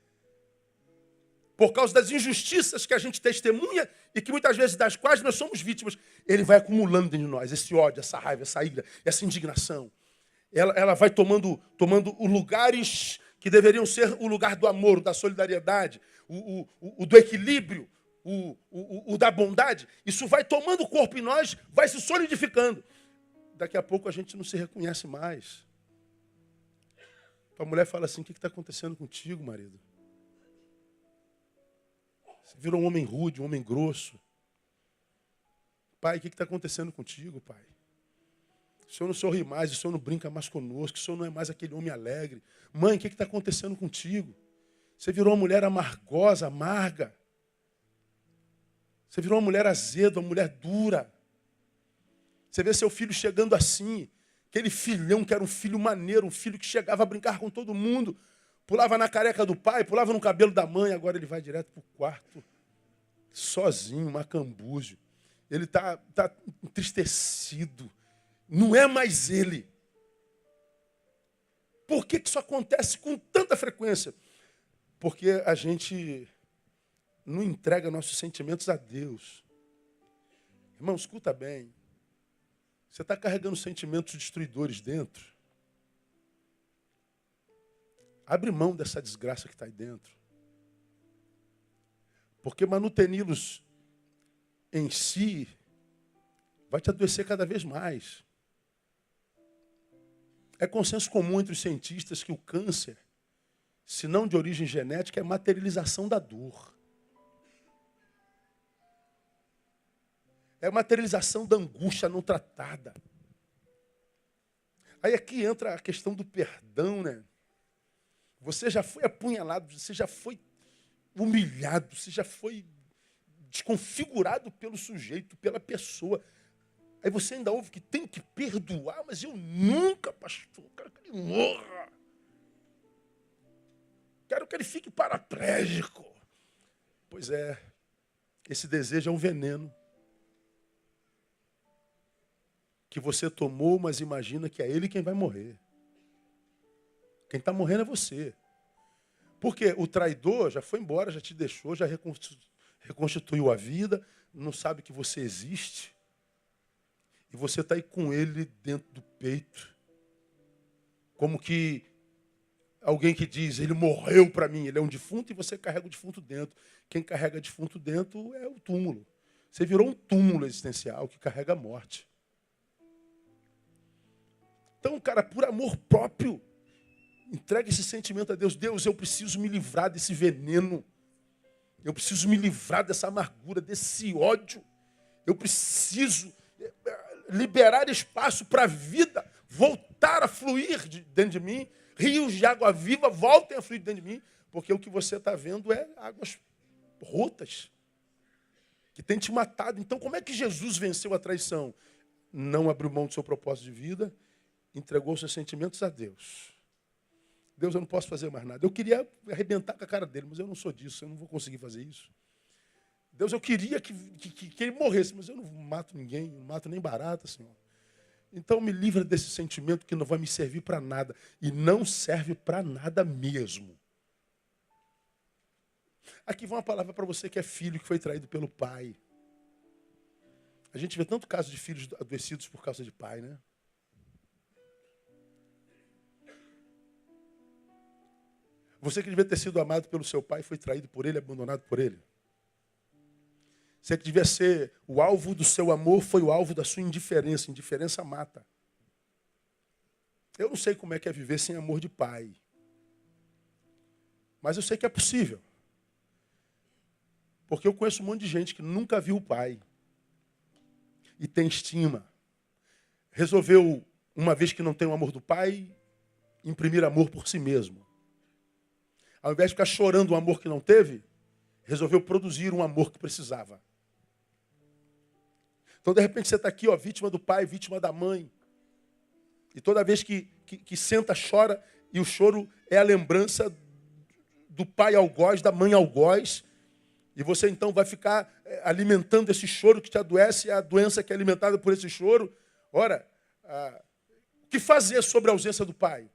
Por causa das injustiças que a gente testemunha e que muitas vezes das quais nós somos vítimas. Ele vai acumulando dentro de nós esse ódio, essa raiva, essa ira, essa indignação. Ela vai tomando os lugares que deveriam ser o lugar do amor, da solidariedade, o do equilíbrio, o da bondade. Isso vai tomando corpo em nós, vai se solidificando. Daqui a pouco a gente não se reconhece mais. A mulher fala assim, o que está acontecendo contigo, marido? Você virou um homem rude, um homem grosso. Pai, o que está acontecendo contigo, pai? O senhor não sorri mais, o senhor não brinca mais conosco, o senhor não é mais aquele homem alegre. Mãe, o que está acontecendo contigo? Você virou uma mulher amargosa, amarga. Você virou uma mulher azeda, uma mulher dura. Você vê seu filho chegando assim, aquele filhão que era um filho maneiro, um filho que chegava a brincar com todo mundo, pulava na careca do pai, pulava no cabelo da mãe, agora ele vai direto para o quarto, sozinho, macambúzio. Ele está entristecido. Não é mais ele. Por que isso acontece com tanta frequência? Porque a gente não entrega nossos sentimentos a Deus. Irmão, escuta bem. Você está carregando sentimentos destruidores dentro. Abre mão dessa desgraça que está aí dentro. Porque manuteni-los em si vai te adoecer cada vez mais. É consenso comum entre os cientistas que o câncer, se não de origem genética, é materialização da dor. É a materialização da angústia não tratada. Aí aqui entra a questão do perdão, né? Você já foi apunhalado, você já foi humilhado, você já foi desconfigurado pelo sujeito, pela pessoa. Aí você ainda ouve que tem que perdoar, mas eu nunca, pastor, quero que ele morra. Quero que ele fique paraplégico. Pois é, esse desejo é um veneno que você tomou, mas imagina que é ele quem vai morrer. Quem está morrendo é você. Porque o traidor já foi embora, já te deixou, já reconstituiu a vida, não sabe que você existe. E você está aí com ele dentro do peito. Como que alguém que diz, ele morreu para mim, ele é um defunto e você carrega o defunto dentro. Quem carrega defunto dentro é o túmulo. Você virou um túmulo existencial que carrega a morte. Então, cara, por amor próprio, entrega esse sentimento a Deus. Deus, eu preciso me livrar desse veneno. Eu preciso me livrar dessa amargura, desse ódio. Eu preciso liberar espaço para a vida voltar a fluir dentro de mim. Rios de água viva voltem a fluir dentro de mim. Porque o que você está vendo é águas rotas, que tem te matado. Então, como é que Jesus venceu a traição? Não abriu mão do seu propósito de vida, entregou seus sentimentos a Deus. Deus, eu não posso fazer mais nada. Eu queria arrebentar com a cara dele, mas eu não sou disso, eu não vou conseguir fazer isso. Deus, eu queria que ele morresse, mas eu não mato ninguém, não mato nem barata, Senhor. Então me livra desse sentimento que não vai me servir para nada. E não serve para nada mesmo. Aqui vai uma palavra para você que é filho, que foi traído pelo pai. A gente vê tanto caso de filhos adoecidos por causa de pai, né? Você que devia ter sido amado pelo seu pai foi traído por ele, abandonado por ele. Você que devia ser o alvo do seu amor foi o alvo da sua indiferença. Indiferença mata. Eu não sei como é que é viver sem amor de pai. Mas eu sei que é possível. Porque eu conheço um monte de gente que nunca viu o pai. E tem estima. Resolveu, uma vez que não tem o amor do pai, imprimir amor por si mesmo. Ao invés de ficar chorando o amor que não teve, resolveu produzir um amor que precisava. Então, de repente, você está aqui, ó, vítima do pai, vítima da mãe. E toda vez que senta, chora, e o choro é a lembrança do pai algoz, da mãe algoz. E você, então, vai ficar alimentando esse choro que te adoece, a doença que é alimentada por esse choro. Ora, o que fazer sobre a ausência do pai?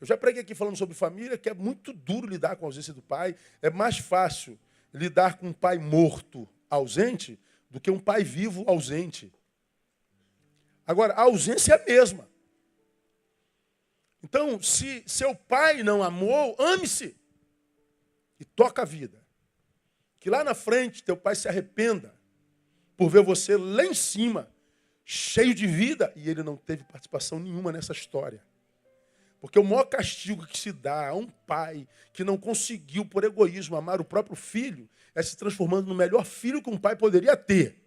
Eu já preguei aqui falando sobre família, que é muito duro lidar com a ausência do pai. É mais fácil lidar com um pai morto, ausente, do que um pai vivo, ausente. Agora, a ausência é a mesma. Então, se seu pai não amou, ame-se. E toca a vida. Que lá na frente, teu pai se arrependa por ver você lá em cima, cheio de vida, e ele não teve participação nenhuma nessa história. Porque o maior castigo que se dá a um pai que não conseguiu, por egoísmo, amar o próprio filho, é se transformando no melhor filho que um pai poderia ter.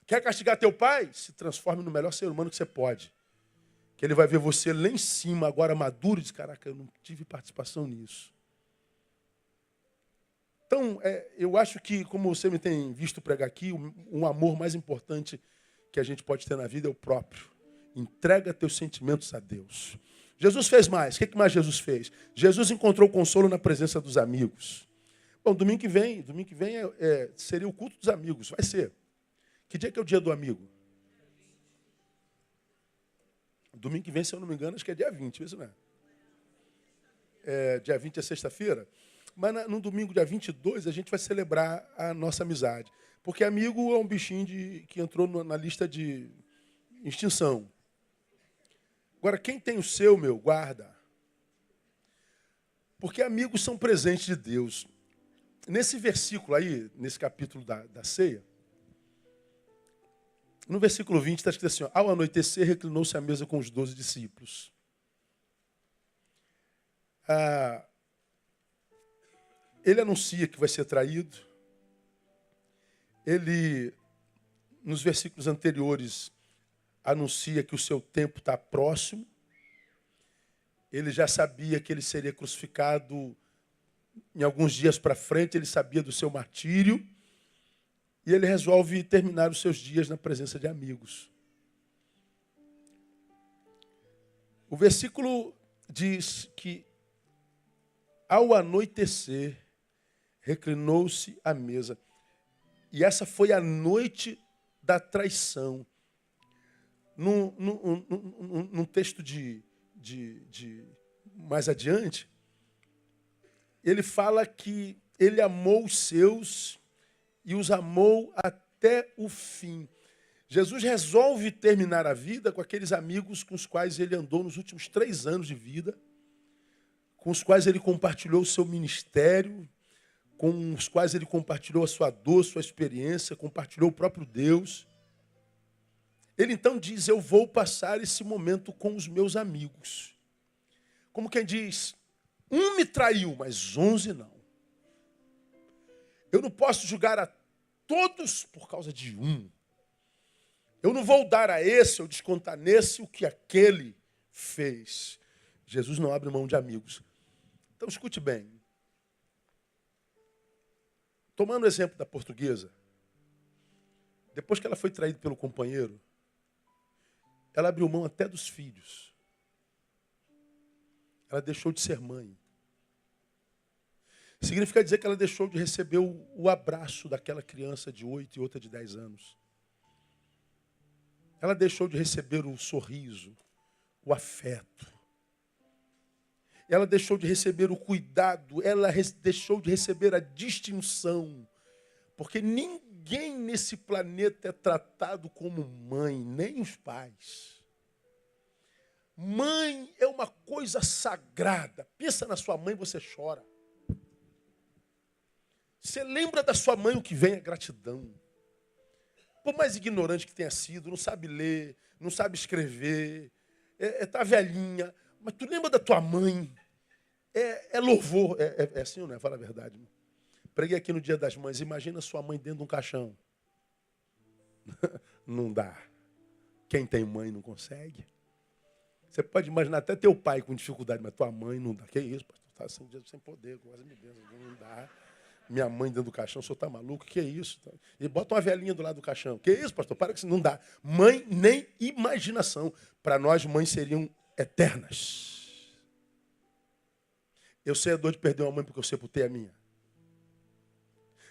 Quer castigar teu pai? Se transforme no melhor ser humano que você pode. Que ele vai ver você lá em cima, agora maduro, e diz, caraca, eu não tive participação nisso. Então, eu acho que, como você me tem visto pregar aqui, um amor mais importante que a gente pode ter na vida é o próprio. Entrega teus sentimentos a Deus. Jesus fez mais. O que mais Jesus fez? Jesus encontrou consolo na presença dos amigos. Bom, domingo que vem seria o culto dos amigos. Vai ser. Que dia que é o dia do amigo? Domingo que vem, se eu não me engano, acho que é dia 20, isso não é? Dia 20 é sexta-feira. Mas no domingo, dia 22, a gente vai celebrar a nossa amizade. Porque amigo é um bichinho que entrou na lista de extinção. Agora, quem tem o seu, guarda. Porque amigos são presentes de Deus. Nesse versículo aí, nesse capítulo da ceia, no versículo 20 está escrito assim, ó, ao anoitecer reclinou-se à mesa com os 12 discípulos. Ele anuncia que vai ser traído. Ele, nos versículos anteriores, anuncia que o seu tempo está próximo. Ele já sabia que ele seria crucificado em alguns dias para frente, ele sabia do seu martírio. E ele resolve terminar os seus dias na presença de amigos. O versículo diz que, ao anoitecer, reclinou-se à mesa. E essa foi a noite da traição. Num texto de mais adiante, ele fala que ele amou os seus e os amou até o fim. Jesus resolve terminar a vida com aqueles amigos com os quais ele andou nos últimos 3 anos de vida, com os quais ele compartilhou o seu ministério, com os quais ele compartilhou a sua dor, sua experiência, compartilhou o próprio Deus. Ele então diz, eu vou passar esse momento com os meus amigos. Como quem diz, 1 me traiu, mas 11 não. Eu não posso julgar a todos por causa de 1. Eu não vou dar a esse ou descontar nesse o que aquele fez. Jesus não abre mão de amigos. Então escute bem. Tomando o exemplo da portuguesa, depois que ela foi traída pelo companheiro, ela abriu mão até dos filhos. Ela deixou de ser mãe. Significa dizer que ela deixou de receber o abraço daquela criança de 8 e outra de 10 anos. Ela deixou de receber o sorriso, o afeto. Ela deixou de receber o cuidado, ela deixou de receber a distinção. Porque ninguém nesse planeta é tratado como mãe, nem os pais. Mãe é uma coisa sagrada. Pensa na sua mãe, você chora. Você lembra da sua mãe, o que vem é gratidão. Por mais ignorante que tenha sido, não sabe ler, não sabe escrever, tá velhinha, mas tu lembra da tua mãe, é louvor, é assim ou não é? Fala a verdade. Preguei aqui no Dia das Mães, imagina sua mãe dentro de um caixão. Não dá. Quem tem mãe não consegue. Você pode imaginar até teu pai com dificuldade, mas tua mãe não dá. Que isso, pastor? Tá sem poder, quase me benção, não dá. Minha mãe dentro do caixão, o senhor está maluco? Que isso? E bota uma velhinha do lado do caixão. Que isso, pastor? Para que isso não dá. Mãe, nem imaginação. Para nós, mães seriam eternas. Eu sei a dor de perder uma mãe porque eu sepultei a minha.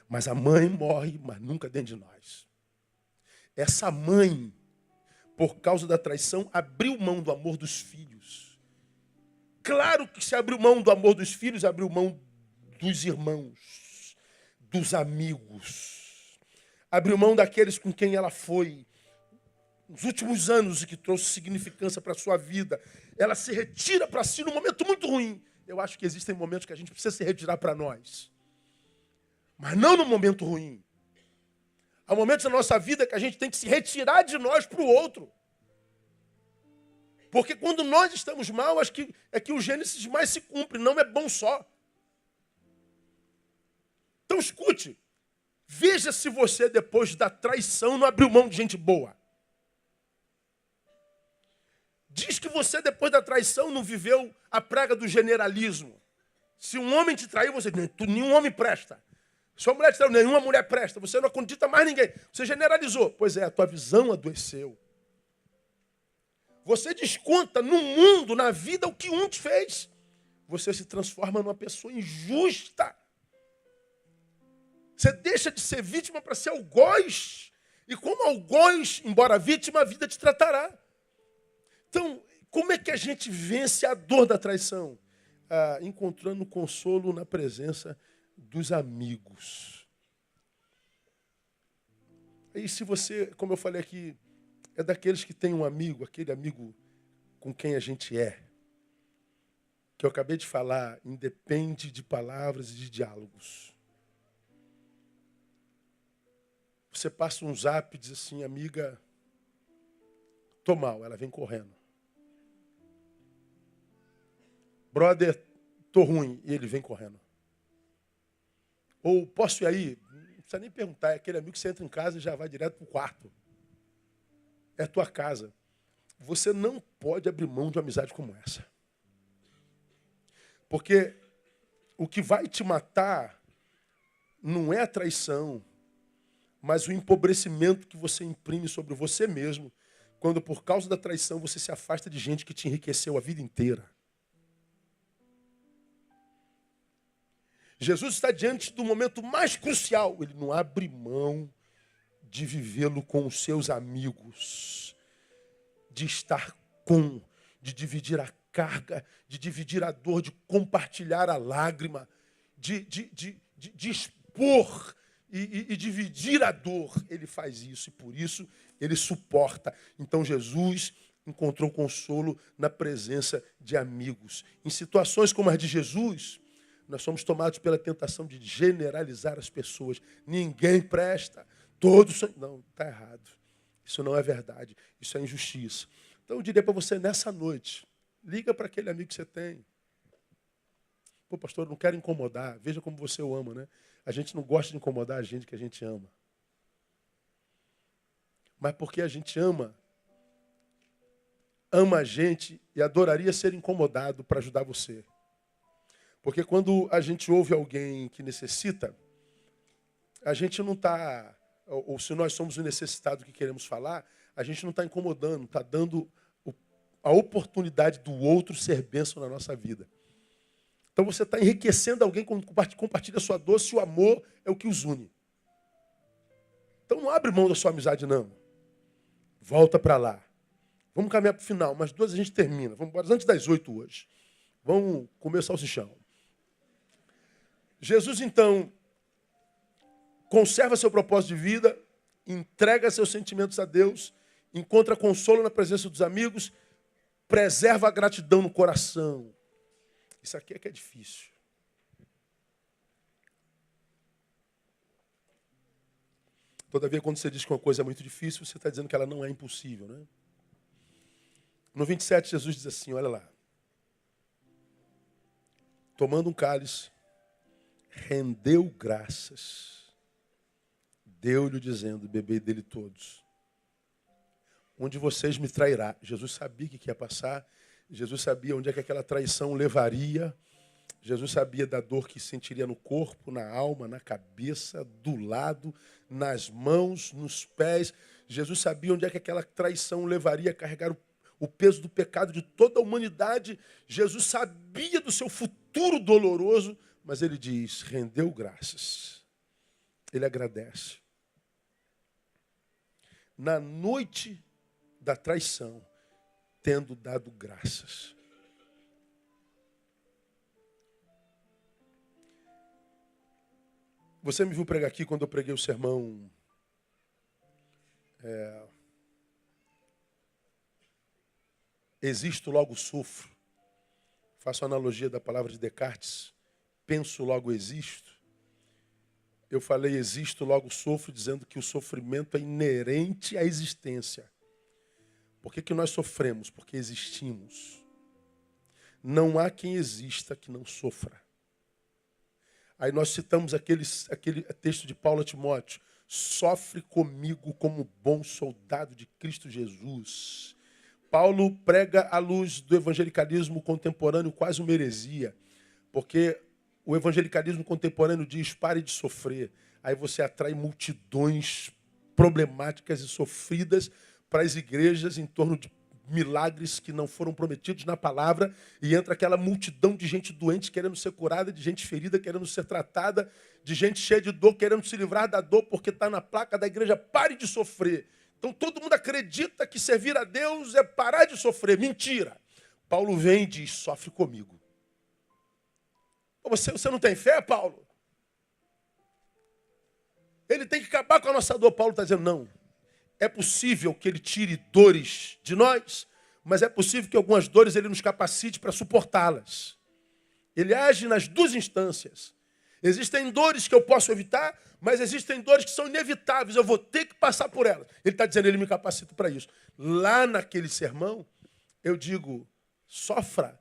Mas a mãe morre, mas nunca dentro de nós. Essa mãe, por causa da traição, abriu mão do amor dos filhos. Claro que se abriu mão do amor dos filhos, abriu mão dos irmãos. Dos amigos. Abriu mão daqueles com quem ela foi nos últimos anos e que trouxe significância para a sua vida. Ela se retira para si num momento muito ruim. Eu acho que existem momentos que a gente precisa se retirar para nós. Mas não no momento ruim. Há momentos na nossa vida que a gente tem que se retirar de nós para o outro. Porque quando nós estamos mal, acho que é que o Gênesis mais se cumpre, não é bom só. Então escute, veja se você depois da traição não abriu mão de gente boa. Diz que você depois da traição não viveu a praga do generalismo. Se um homem te traiu, você diz, nenhum homem presta. Se uma mulher te traiu, nenhuma mulher presta. Você não acredita mais ninguém. Você generalizou. Pois é, a tua visão adoeceu. Você desconta no mundo, na vida, o que um te fez. Você se transforma numa pessoa injusta. Você deixa de ser vítima para ser algoz. E como algoz, embora vítima, a vida te tratará. Então, como é que a gente vence a dor da traição? Encontrando consolo na presença dos amigos. E se você, como eu falei aqui, é daqueles que tem um amigo, aquele amigo com quem a gente é, que eu acabei de falar, independe de palavras e de diálogos. Você passa um zap e diz assim, amiga, tô mal. Ela vem correndo. Brother, tô ruim. E ele vem correndo. Ou posso ir aí? Não precisa nem perguntar. É aquele amigo que você entra em casa e já vai direto pro quarto. É a tua casa. Você não pode abrir mão de uma amizade como essa. Porque o que vai te matar não é a traição, mas o empobrecimento que você imprime sobre você mesmo, quando por causa da traição você se afasta de gente que te enriqueceu a vida inteira. Jesus está diante do momento mais crucial. Ele não abre mão de vivê-lo com os seus amigos, de estar com, de dividir a carga, de dividir a dor, de compartilhar a lágrima, de expor e dividir a dor. Ele faz isso e por isso ele suporta. Então Jesus encontrou consolo na presença de amigos. Em situações como as de Jesus, nós somos tomados pela tentação de generalizar as pessoas. Ninguém presta, todos são... Não, está errado. Isso não é verdade, isso é injustiça. Então eu diria para você nessa noite, liga para aquele amigo que você tem. Pô, pastor, eu não quero incomodar. Veja como você o ama, né? A gente não gosta de incomodar a gente que a gente ama. Mas porque a gente ama a gente e adoraria ser incomodado para ajudar você. Porque quando a gente ouve alguém que necessita, a gente não está, ou se nós somos o necessitado que queremos falar, a gente não está incomodando, está dando a oportunidade do outro ser bênção na nossa vida. Então você está enriquecendo alguém quando compartilha a sua dor, se o amor é o que os une. Então não abre mão da sua amizade, não. Volta para lá. Vamos caminhar para o final, umas 2 a gente termina. Vamos embora antes das 8 hoje. Vamos comer salsichão. Jesus, então, conserva seu propósito de vida, entrega seus sentimentos a Deus, encontra consolo na presença dos amigos, preserva a gratidão no coração. Isso aqui é que é difícil. Todavia, quando você diz que uma coisa é muito difícil, você está dizendo que ela não é impossível, né? No 27, Jesus diz assim, olha lá. Tomando um cálice, rendeu graças, deu-lhe dizendo, bebei dele todos. Onde vocês me trairá. Jesus sabia o que ia passar. Jesus sabia onde é que aquela traição levaria. Jesus sabia da dor que sentiria no corpo, na alma, na cabeça, do lado, nas mãos, nos pés. Jesus sabia onde é que aquela traição levaria a carregar o peso do pecado de toda a humanidade. Jesus sabia do seu futuro doloroso, mas ele diz, rendeu graças. Ele agradece. Na noite da traição, tendo dado graças. Você me viu pregar aqui quando eu preguei o sermão Existo, logo sofro. Faço a analogia da palavra de Descartes. Penso, logo existo. Eu falei existo, logo sofro, dizendo que o sofrimento é inerente à existência. Por que nós sofremos? Porque existimos. Não há quem exista que não sofra. Aí nós citamos aquele texto de Paulo a Timóteo. Sofre comigo como bom soldado de Cristo Jesus. Paulo prega à luz do evangelicalismo contemporâneo quase uma heresia. Porque o evangelicalismo contemporâneo diz, pare de sofrer. Aí você atrai multidões problemáticas e sofridas para as igrejas em torno de milagres que não foram prometidos na palavra, e entra aquela multidão de gente doente querendo ser curada, de gente ferida querendo ser tratada, de gente cheia de dor querendo se livrar da dor porque está na placa da igreja, pare de sofrer. Então todo mundo acredita que servir a Deus é parar de sofrer. Mentira. Paulo vem e diz, sofre comigo. Você não tem fé, Paulo? Ele tem que acabar com a nossa dor. Paulo está dizendo, não. É possível que ele tire dores de nós, mas é possível que algumas dores ele nos capacite para suportá-las. Ele age nas 2 instâncias. Existem dores que eu posso evitar, Mas existem dores que são inevitáveis, eu vou ter que passar por elas. Ele está dizendo, ele me capacita para isso. Lá naquele sermão, eu digo, sofra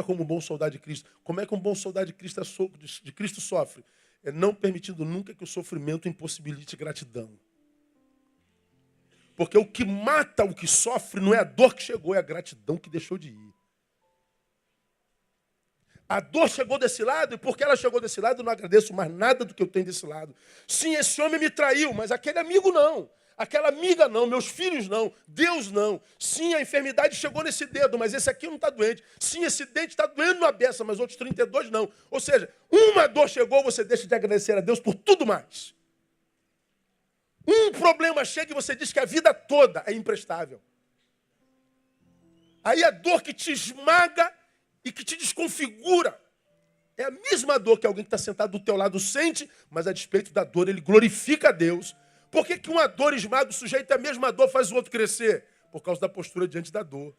como um bom soldado de Cristo. Como é que um bom soldado de Cristo sofre? É não permitindo nunca que o sofrimento impossibilite gratidão. Porque o que mata o que sofre não é a dor que chegou, é a gratidão que deixou de ir. A dor chegou desse lado, e porque ela chegou desse lado, eu não agradeço mais nada do que eu tenho desse lado. Sim, esse homem me traiu, mas aquele amigo não. Aquela amiga não, meus filhos não, Deus não. Sim, a enfermidade chegou nesse dedo, mas esse aqui não está doente. Sim, esse dente está doendo na beça, mas outros 32 não. Ou seja, uma dor chegou, você deixa de agradecer a Deus por tudo mais. Um problema chega e você diz que a vida toda é imprestável. Aí a dor que te esmaga e que te desconfigura é a mesma dor que alguém que está sentado do teu lado sente, mas a despeito da dor ele glorifica a Deus. Por que uma dor esmaga o sujeito e a mesma dor faz o outro crescer? Por causa da postura diante da dor.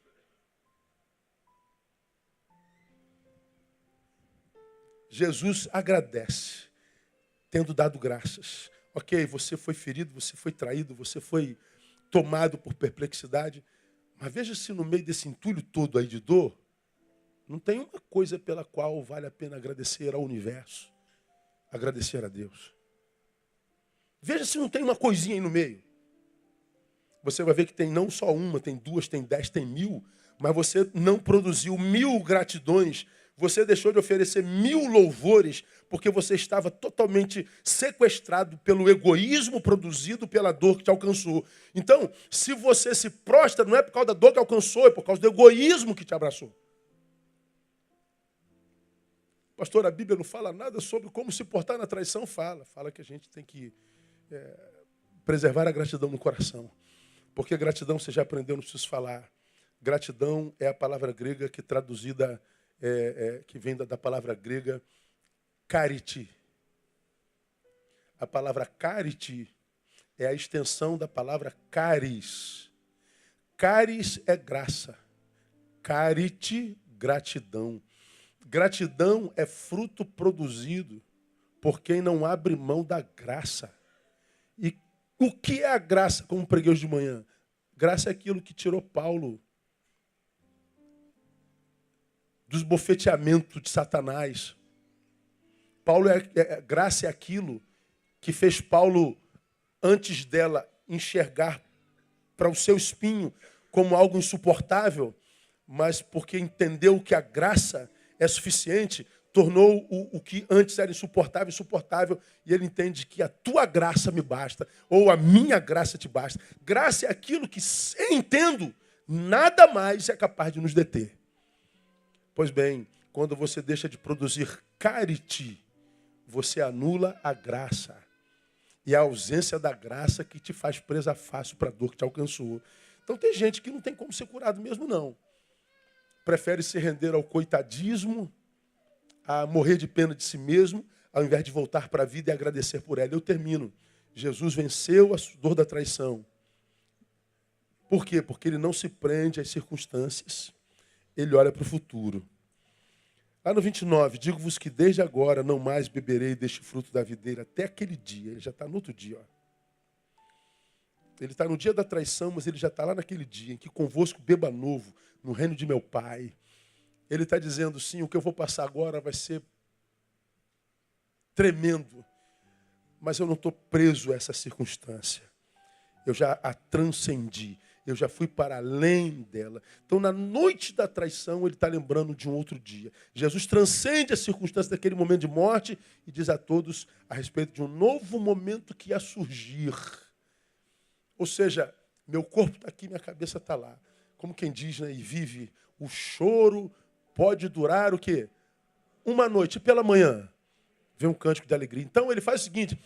Jesus agradece, tendo dado graças. Ok, você foi ferido, você foi traído, você foi tomado por perplexidade. Mas veja se no meio desse entulho todo aí de dor, não tem uma coisa pela qual vale a pena agradecer ao universo, agradecer a Deus. Veja se não tem uma coisinha aí no meio. Você vai ver que tem não só uma, tem duas, tem 10, tem 1000, mas você não produziu 1000 gratidões, você deixou de oferecer 1000 louvores, porque você estava totalmente sequestrado pelo egoísmo produzido pela dor que te alcançou. Então, se você se prostra, não é por causa da dor que alcançou, é por causa do egoísmo que te abraçou. Pastor, a Bíblia não fala nada sobre como se portar na traição, fala que a gente tem que preservar a gratidão no coração. Porque gratidão, você já aprendeu, não preciso falar. Gratidão é a palavra grega que traduzida, que vem da palavra grega chariti. A palavra chariti é a extensão da palavra charis. Charis é graça. Chariti, gratidão. Gratidão é fruto produzido por quem não abre mão da graça. E o que é a graça, como preguei hoje de manhã? Graça é aquilo que tirou Paulo dos bofeteamentos de Satanás. Graça é aquilo que fez Paulo, antes dela, enxergar para o seu espinho como algo insuportável, mas porque entendeu que a graça é suficiente, tornou o que antes era insuportável, e ele entende que a tua graça me basta, ou a minha graça te basta. Graça é aquilo que, sem entendo, nada mais é capaz de nos deter. Pois bem, quando você deixa de produzir chariti, você anula a graça. E a ausência da graça que te faz presa fácil para a dor que te alcançou. Então tem gente que não tem como ser curado mesmo, não. Prefere se render ao coitadismo, a morrer de pena de si mesmo, ao invés de voltar para a vida e agradecer por ela. Eu termino. Jesus venceu a dor da traição. Por quê? Porque ele não se prende às circunstâncias. Ele olha para o futuro. Lá no 29, digo-vos que desde agora não mais beberei deste fruto da videira até aquele dia. Ele já está no outro dia. Ó. Ele está no dia da traição, mas ele já está lá naquele dia em que convosco beba novo no reino de meu Pai. Ele está dizendo, sim, o que eu vou passar agora vai ser tremendo, mas eu não estou preso a essa circunstância. Eu já a transcendi, eu já fui para além dela. Então, na noite da traição, ele está lembrando de um outro dia. Jesus transcende a circunstância daquele momento de morte e diz a todos a respeito de um novo momento que ia surgir. Ou seja, meu corpo está aqui, minha cabeça está lá. Como quem diz, né, e vive, o choro pode durar o quê? Uma noite. E pela manhã vem um cântico de alegria. Então ele faz o seguinte,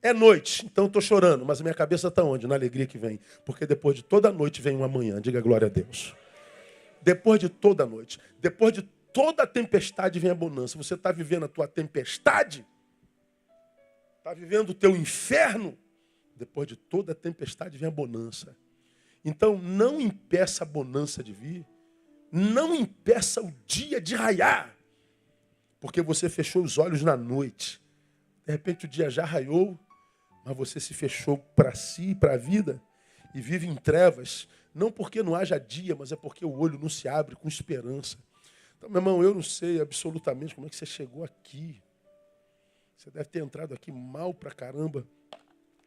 é noite, então estou chorando, mas a minha cabeça está onde? Na alegria que vem. Porque depois de toda noite vem uma manhã. Diga glória a Deus. Depois de toda noite, depois de toda tempestade vem a bonança. Você está vivendo a tua tempestade? Está vivendo o teu inferno? Depois de toda tempestade vem a bonança. Então não impeça a bonança de vir. Não impeça o dia de raiar. Porque você fechou os olhos na noite. De repente o dia já raiou Mas você se fechou para si e para a vida e vive em trevas, não porque não haja dia, mas é porque o olho não se abre com esperança. Então, meu irmão, eu não sei absolutamente como é que você chegou aqui. Você deve ter entrado aqui mal pra caramba.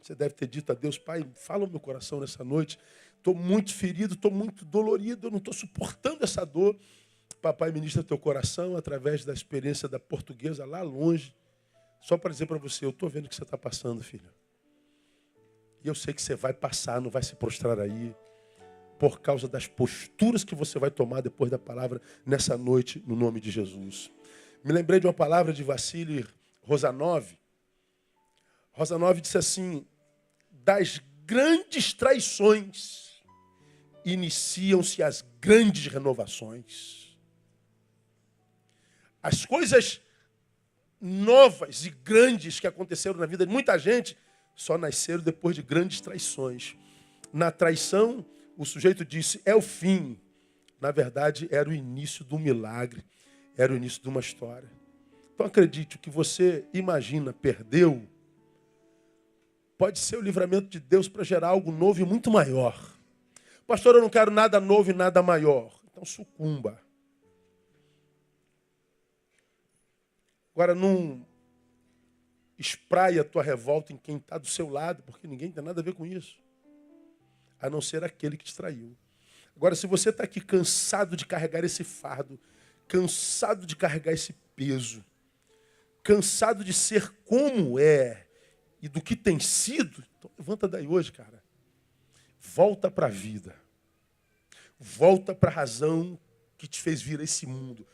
Você deve ter dito a Deus: Pai, fala o meu coração nessa noite. Estou muito ferido, estou muito dolorido, eu não estou suportando essa dor. Papai, ministra teu coração através da experiência da portuguesa lá longe. Só para dizer para você: eu estou vendo o que você está passando, filho. E eu sei que você vai passar, não vai se prostrar aí, por causa das posturas que você vai tomar depois da palavra nessa noite, no nome de Jesus. Me lembrei de uma palavra de Vassili Rosanov. Rosanov disse assim: das grandes traições iniciam-se as grandes renovações. As coisas novas e grandes que aconteceram na vida de muita gente só nasceram depois de grandes traições. Na traição, o sujeito disse: é o fim. Na verdade, era o início do milagre, era o início de uma história. Então acredite, o que você imagina perdeu, pode ser o livramento de Deus para gerar algo novo e muito maior. Pastor, eu não quero nada novo e nada maior. Então sucumba. Agora não espraia a tua revolta em quem está do seu lado, porque ninguém tem nada a ver com isso, a não ser aquele que te traiu. Agora, se você está aqui cansado de carregar esse fardo, cansado de carregar esse peso, cansado de ser como é e do que tem sido, então levanta daí hoje, cara. Volta para a vida. Volta para a razão que te fez vir a esse mundo.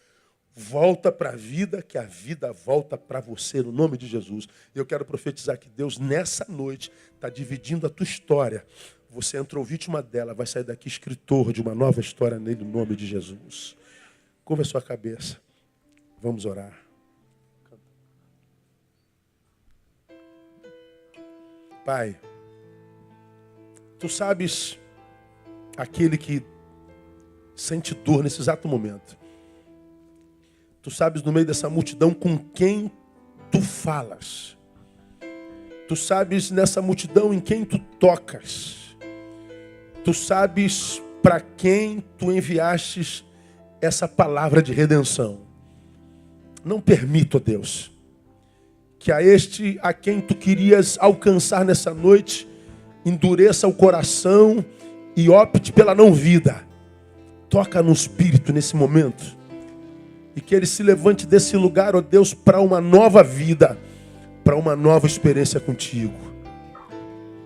Volta para a vida, que a vida volta para você, no nome de Jesus. Eu quero profetizar que Deus, nessa noite, está dividindo a tua história. Você entrou vítima dela, vai sair daqui escritor de uma nova história nele, no nome de Jesus. Curva a sua cabeça. Vamos orar. Pai, tu sabes aquele que sente dor nesse exato momento. Tu sabes no meio dessa multidão com quem tu falas. Tu sabes nessa multidão em quem tu tocas. Tu sabes para quem tu enviastes essa palavra de redenção. Não permita, ó Deus, que a quem tu querias alcançar nessa noite, endureça o coração e opte pela não vida. Toca no espírito nesse momento. E que ele se levante desse lugar, ó Deus, para uma nova vida, para uma nova experiência contigo.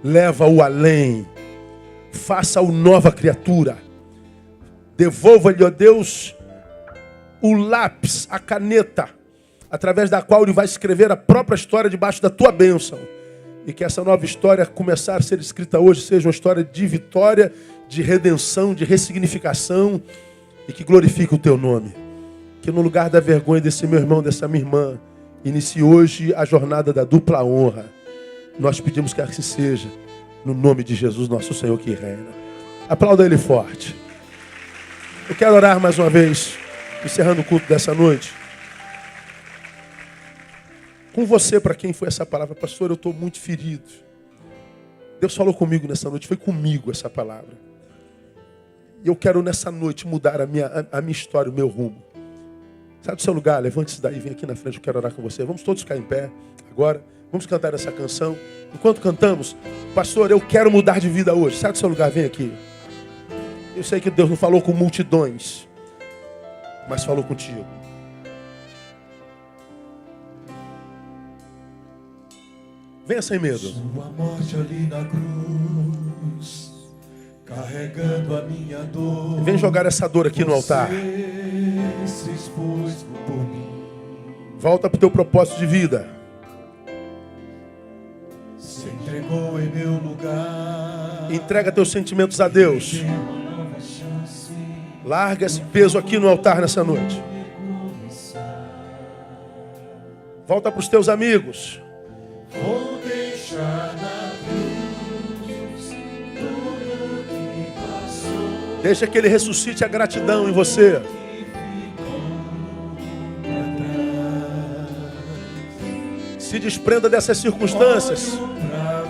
Leva-o além. Faça-o nova criatura. Devolva-lhe, ó Deus, o lápis, a caneta, através da qual ele vai escrever a própria história debaixo da tua bênção. E que essa nova história, começar a ser escrita hoje, seja uma história de vitória, de redenção, de ressignificação, e que glorifique o teu nome. Que no lugar da vergonha desse meu irmão, dessa minha irmã, inicie hoje a jornada da dupla honra. Nós pedimos que assim seja, no nome de Jesus, nosso Senhor que reina. Aplauda ele forte. Eu quero orar mais uma vez, encerrando o culto dessa noite. Com você, para quem foi essa palavra: pastor, eu estou muito ferido. Deus falou comigo nessa noite, foi comigo essa palavra. E eu quero nessa noite mudar a minha história, o meu rumo. Sai do seu lugar, levante-se daí, vem aqui na frente, eu quero orar com você. Vamos todos ficar em pé agora. Vamos cantar essa canção. Enquanto cantamos: pastor, eu quero mudar de vida hoje. Sai do seu lugar, vem aqui. Eu sei que Deus não falou com multidões, mas falou contigo. Venha sem medo. Sua morte ali na cruz, carregando a minha dor. Vem jogar essa dor aqui no altar. Se expôs por mim. Volta para o teu propósito de vida. Se entregou em meu lugar. Entrega teus sentimentos a Deus. Larga esse peso aqui no altar nessa noite. Volta para os teus amigos. Vou deixar na cruz tudo que passou. Deixa que Ele ressuscite a gratidão em você. Se desprenda dessas circunstâncias.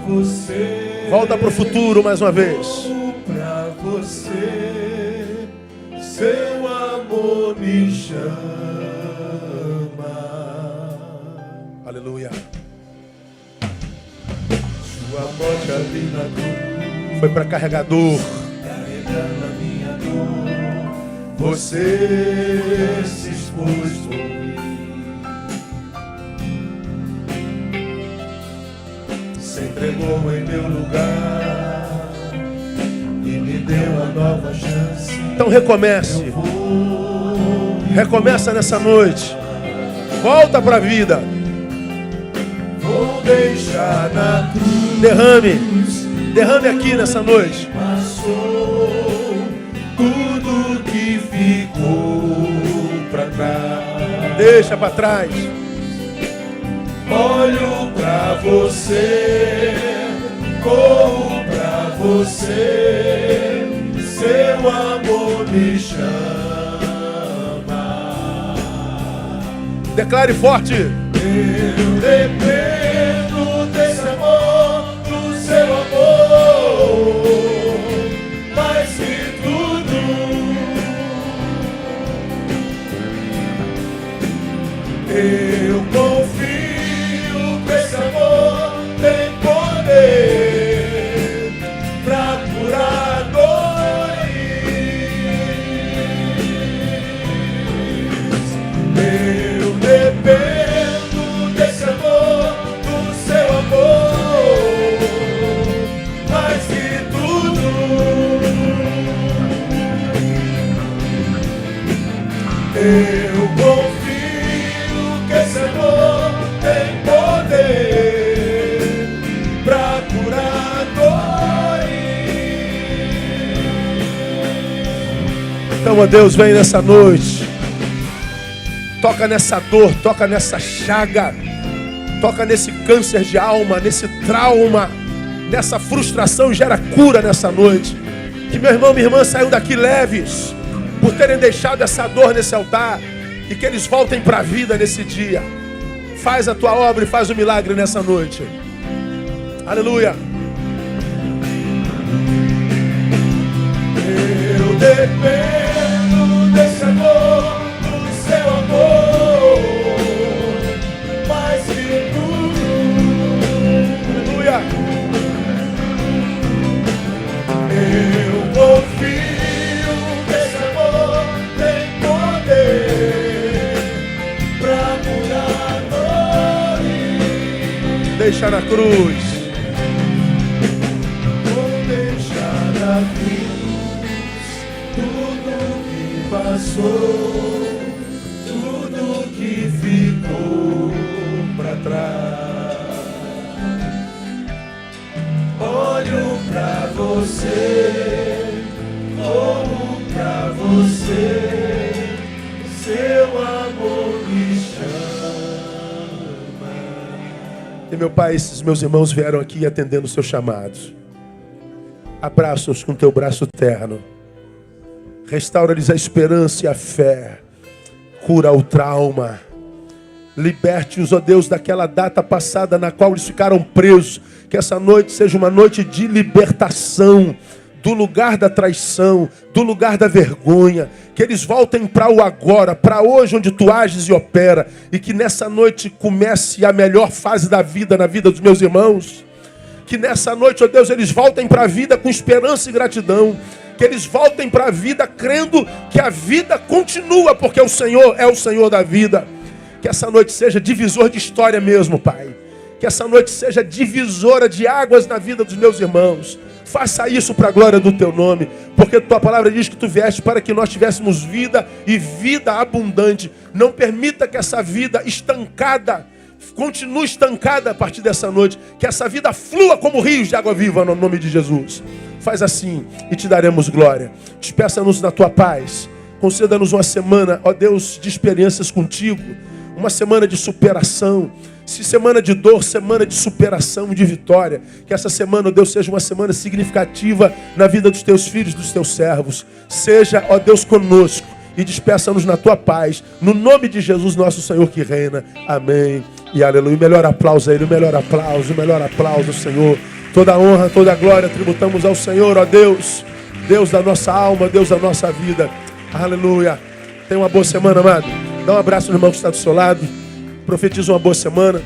você. Volta para o futuro mais uma vez. Pra você, seu amor me chama. Aleluia. Sua morte ali na cruz, Foi para carregador. carregando a minha dor. Você se expôs por mim. Se entregou em meu lugar e me deu uma nova chance. Então recomece. Recomeça nessa noite. Volta para a vida. Vou deixar na cruz. Derrame aqui nessa noite. Passou tudo que ficou pra trás. Deixa para trás. Olho pra você, corro pra você, seu amor me chama. Declare forte. Eu dependo desse amor, do seu amor, mais que tudo. Eu confio que esse amor tem poder pra curar dores. Eu dependo desse amor, do seu amor, mais que tudo. Eu confio que esse amor tem poder pra curar dores. Então, ó Deus, vem nessa noite. Toca nessa dor, toca nessa chaga. Toca nesse câncer de alma, nesse trauma, nessa frustração, gera cura nessa noite. Que meu irmão, minha irmã saiam daqui leves por terem deixado essa dor nesse altar. E que eles voltem para a vida nesse dia. Faz a tua obra e faz o milagre nessa noite. Aleluia. Eu dependo desse amor, do seu amor, mais que tudo. Aleluia. Eu confio que esse amor tem poder pra curar dores. Deixa na cruz. Vou deixar na cruz tudo que passou, tudo que ficou pra trás. Olho pra você, corro pra você, seu amor me chama. E meu Pai, esses meus irmãos vieram aqui atendendo os seus chamados. Abraça-os com teu braço terno. Restaura-lhes a esperança e a fé. Cura o trauma. Liberte-os, ó Deus, daquela data passada na qual eles ficaram presos. Que essa noite seja uma noite de libertação do lugar da traição, do lugar da vergonha. Que eles voltem para o agora, para hoje onde tu ages e opera. E que nessa noite comece a melhor fase da vida na vida dos meus irmãos. Que nessa noite, ó Deus, eles voltem para a vida com esperança e gratidão. Que eles voltem para a vida crendo que a vida continua, porque o Senhor é o Senhor da vida. Que essa noite seja divisor de história mesmo, Pai. Que essa noite seja divisora de águas na vida dos meus irmãos. Faça isso para a glória do teu nome. Porque tua palavra diz que tu vieste para que nós tivéssemos vida e vida abundante. Não permita que essa vida estancada continue estancada a partir dessa noite. Que essa vida flua como rios de água viva no nome de Jesus. Faz assim e te daremos glória. Despeça-nos na tua paz. Conceda-nos uma semana, ó Deus, de experiências contigo. Uma semana de superação. Se semana de dor, semana de superação, de vitória. Que essa semana, ó Deus, seja uma semana significativa na vida dos teus filhos, dos teus servos. Seja, ó Deus, conosco. E despeça-nos na tua paz. No nome de Jesus, nosso Senhor que reina. Amém e aleluia. O melhor aplauso a Ele, o melhor aplauso, Senhor. Toda a honra, toda a glória tributamos ao Senhor, ó Deus. Deus da nossa alma, Deus da nossa vida. Aleluia. Tenha uma boa semana, amado. Dá um abraço no irmão que está do seu lado. Profetiza uma boa semana.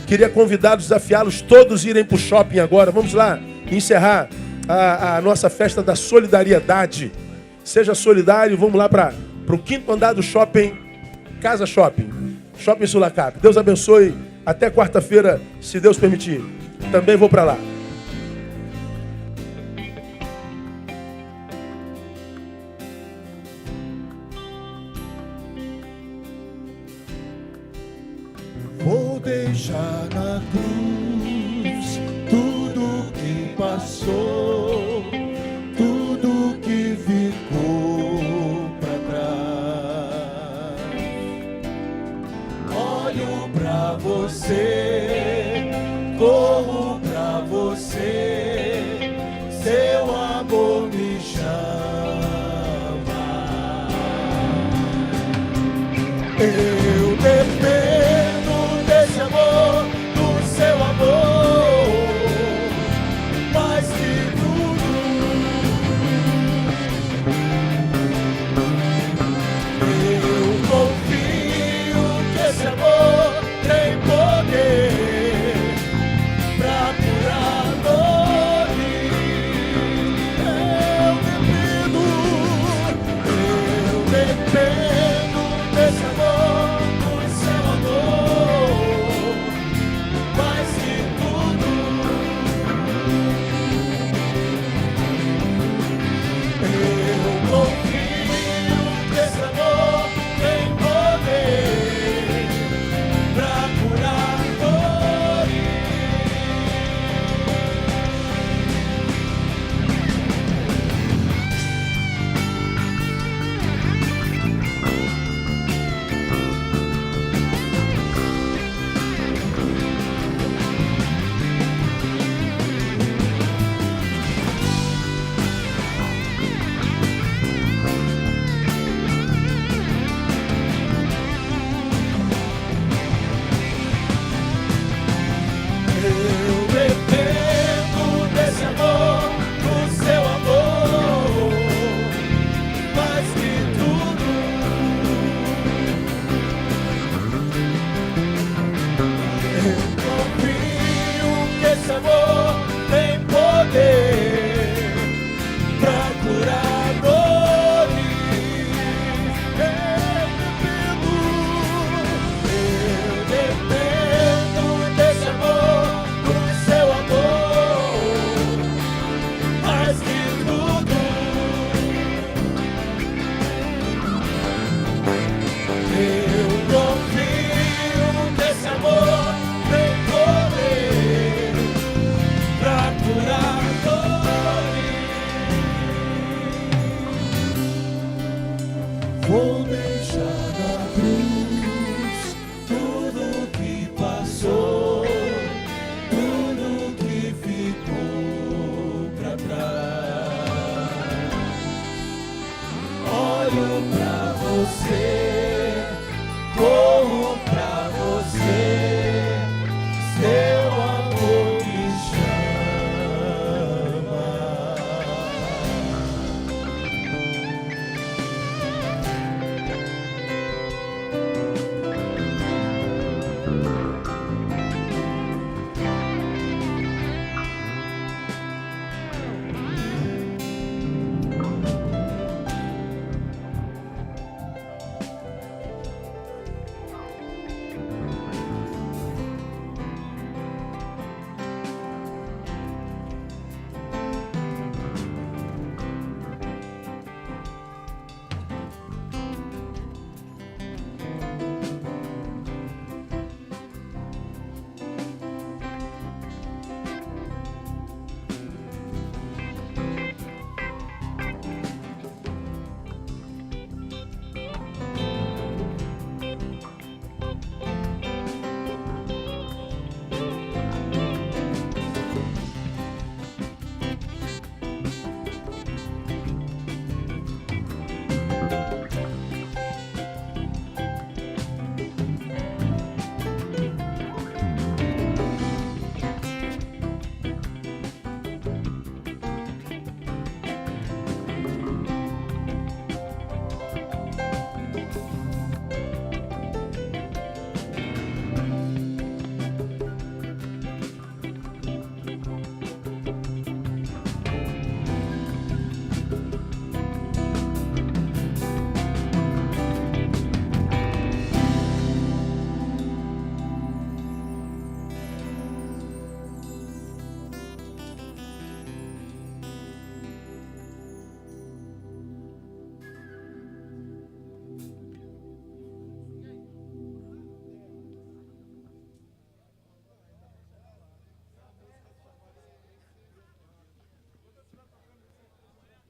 Queria convidá-los, desafiá-los todos a irem para o shopping agora. Vamos lá encerrar a nossa festa da solidariedade. Seja solidário, vamos lá para o 5º andar do shopping, Casa Shopping, Shopping Sulacap. Deus abençoe. Até quarta-feira, se Deus permitir. Também vou para lá. Vou deixar na cruz tudo que passou, tudo que ficou pra trás. Olho pra você, corro pra você, seu amor me chama. Eu dependo desse amor, do seu amor, mais que tudo. Eu confio que esse amor tem poder pra curar dores. Eu dependo desse amor, do seu amor, mais que tudo. Eu confio que esse amor tem poder pra curar dores. Eu dependo desse amor, do seu amor, mais que tudo. Eu confio que esse amor tem poder pra curar dores. Eu dependo desse amor, do seu amor, mais que tudo. Eu confio que esse amor tem poder pra curar dores. Vou deixar na cruz tudo que passou, tudo que ficou pra trás. Olho pra você.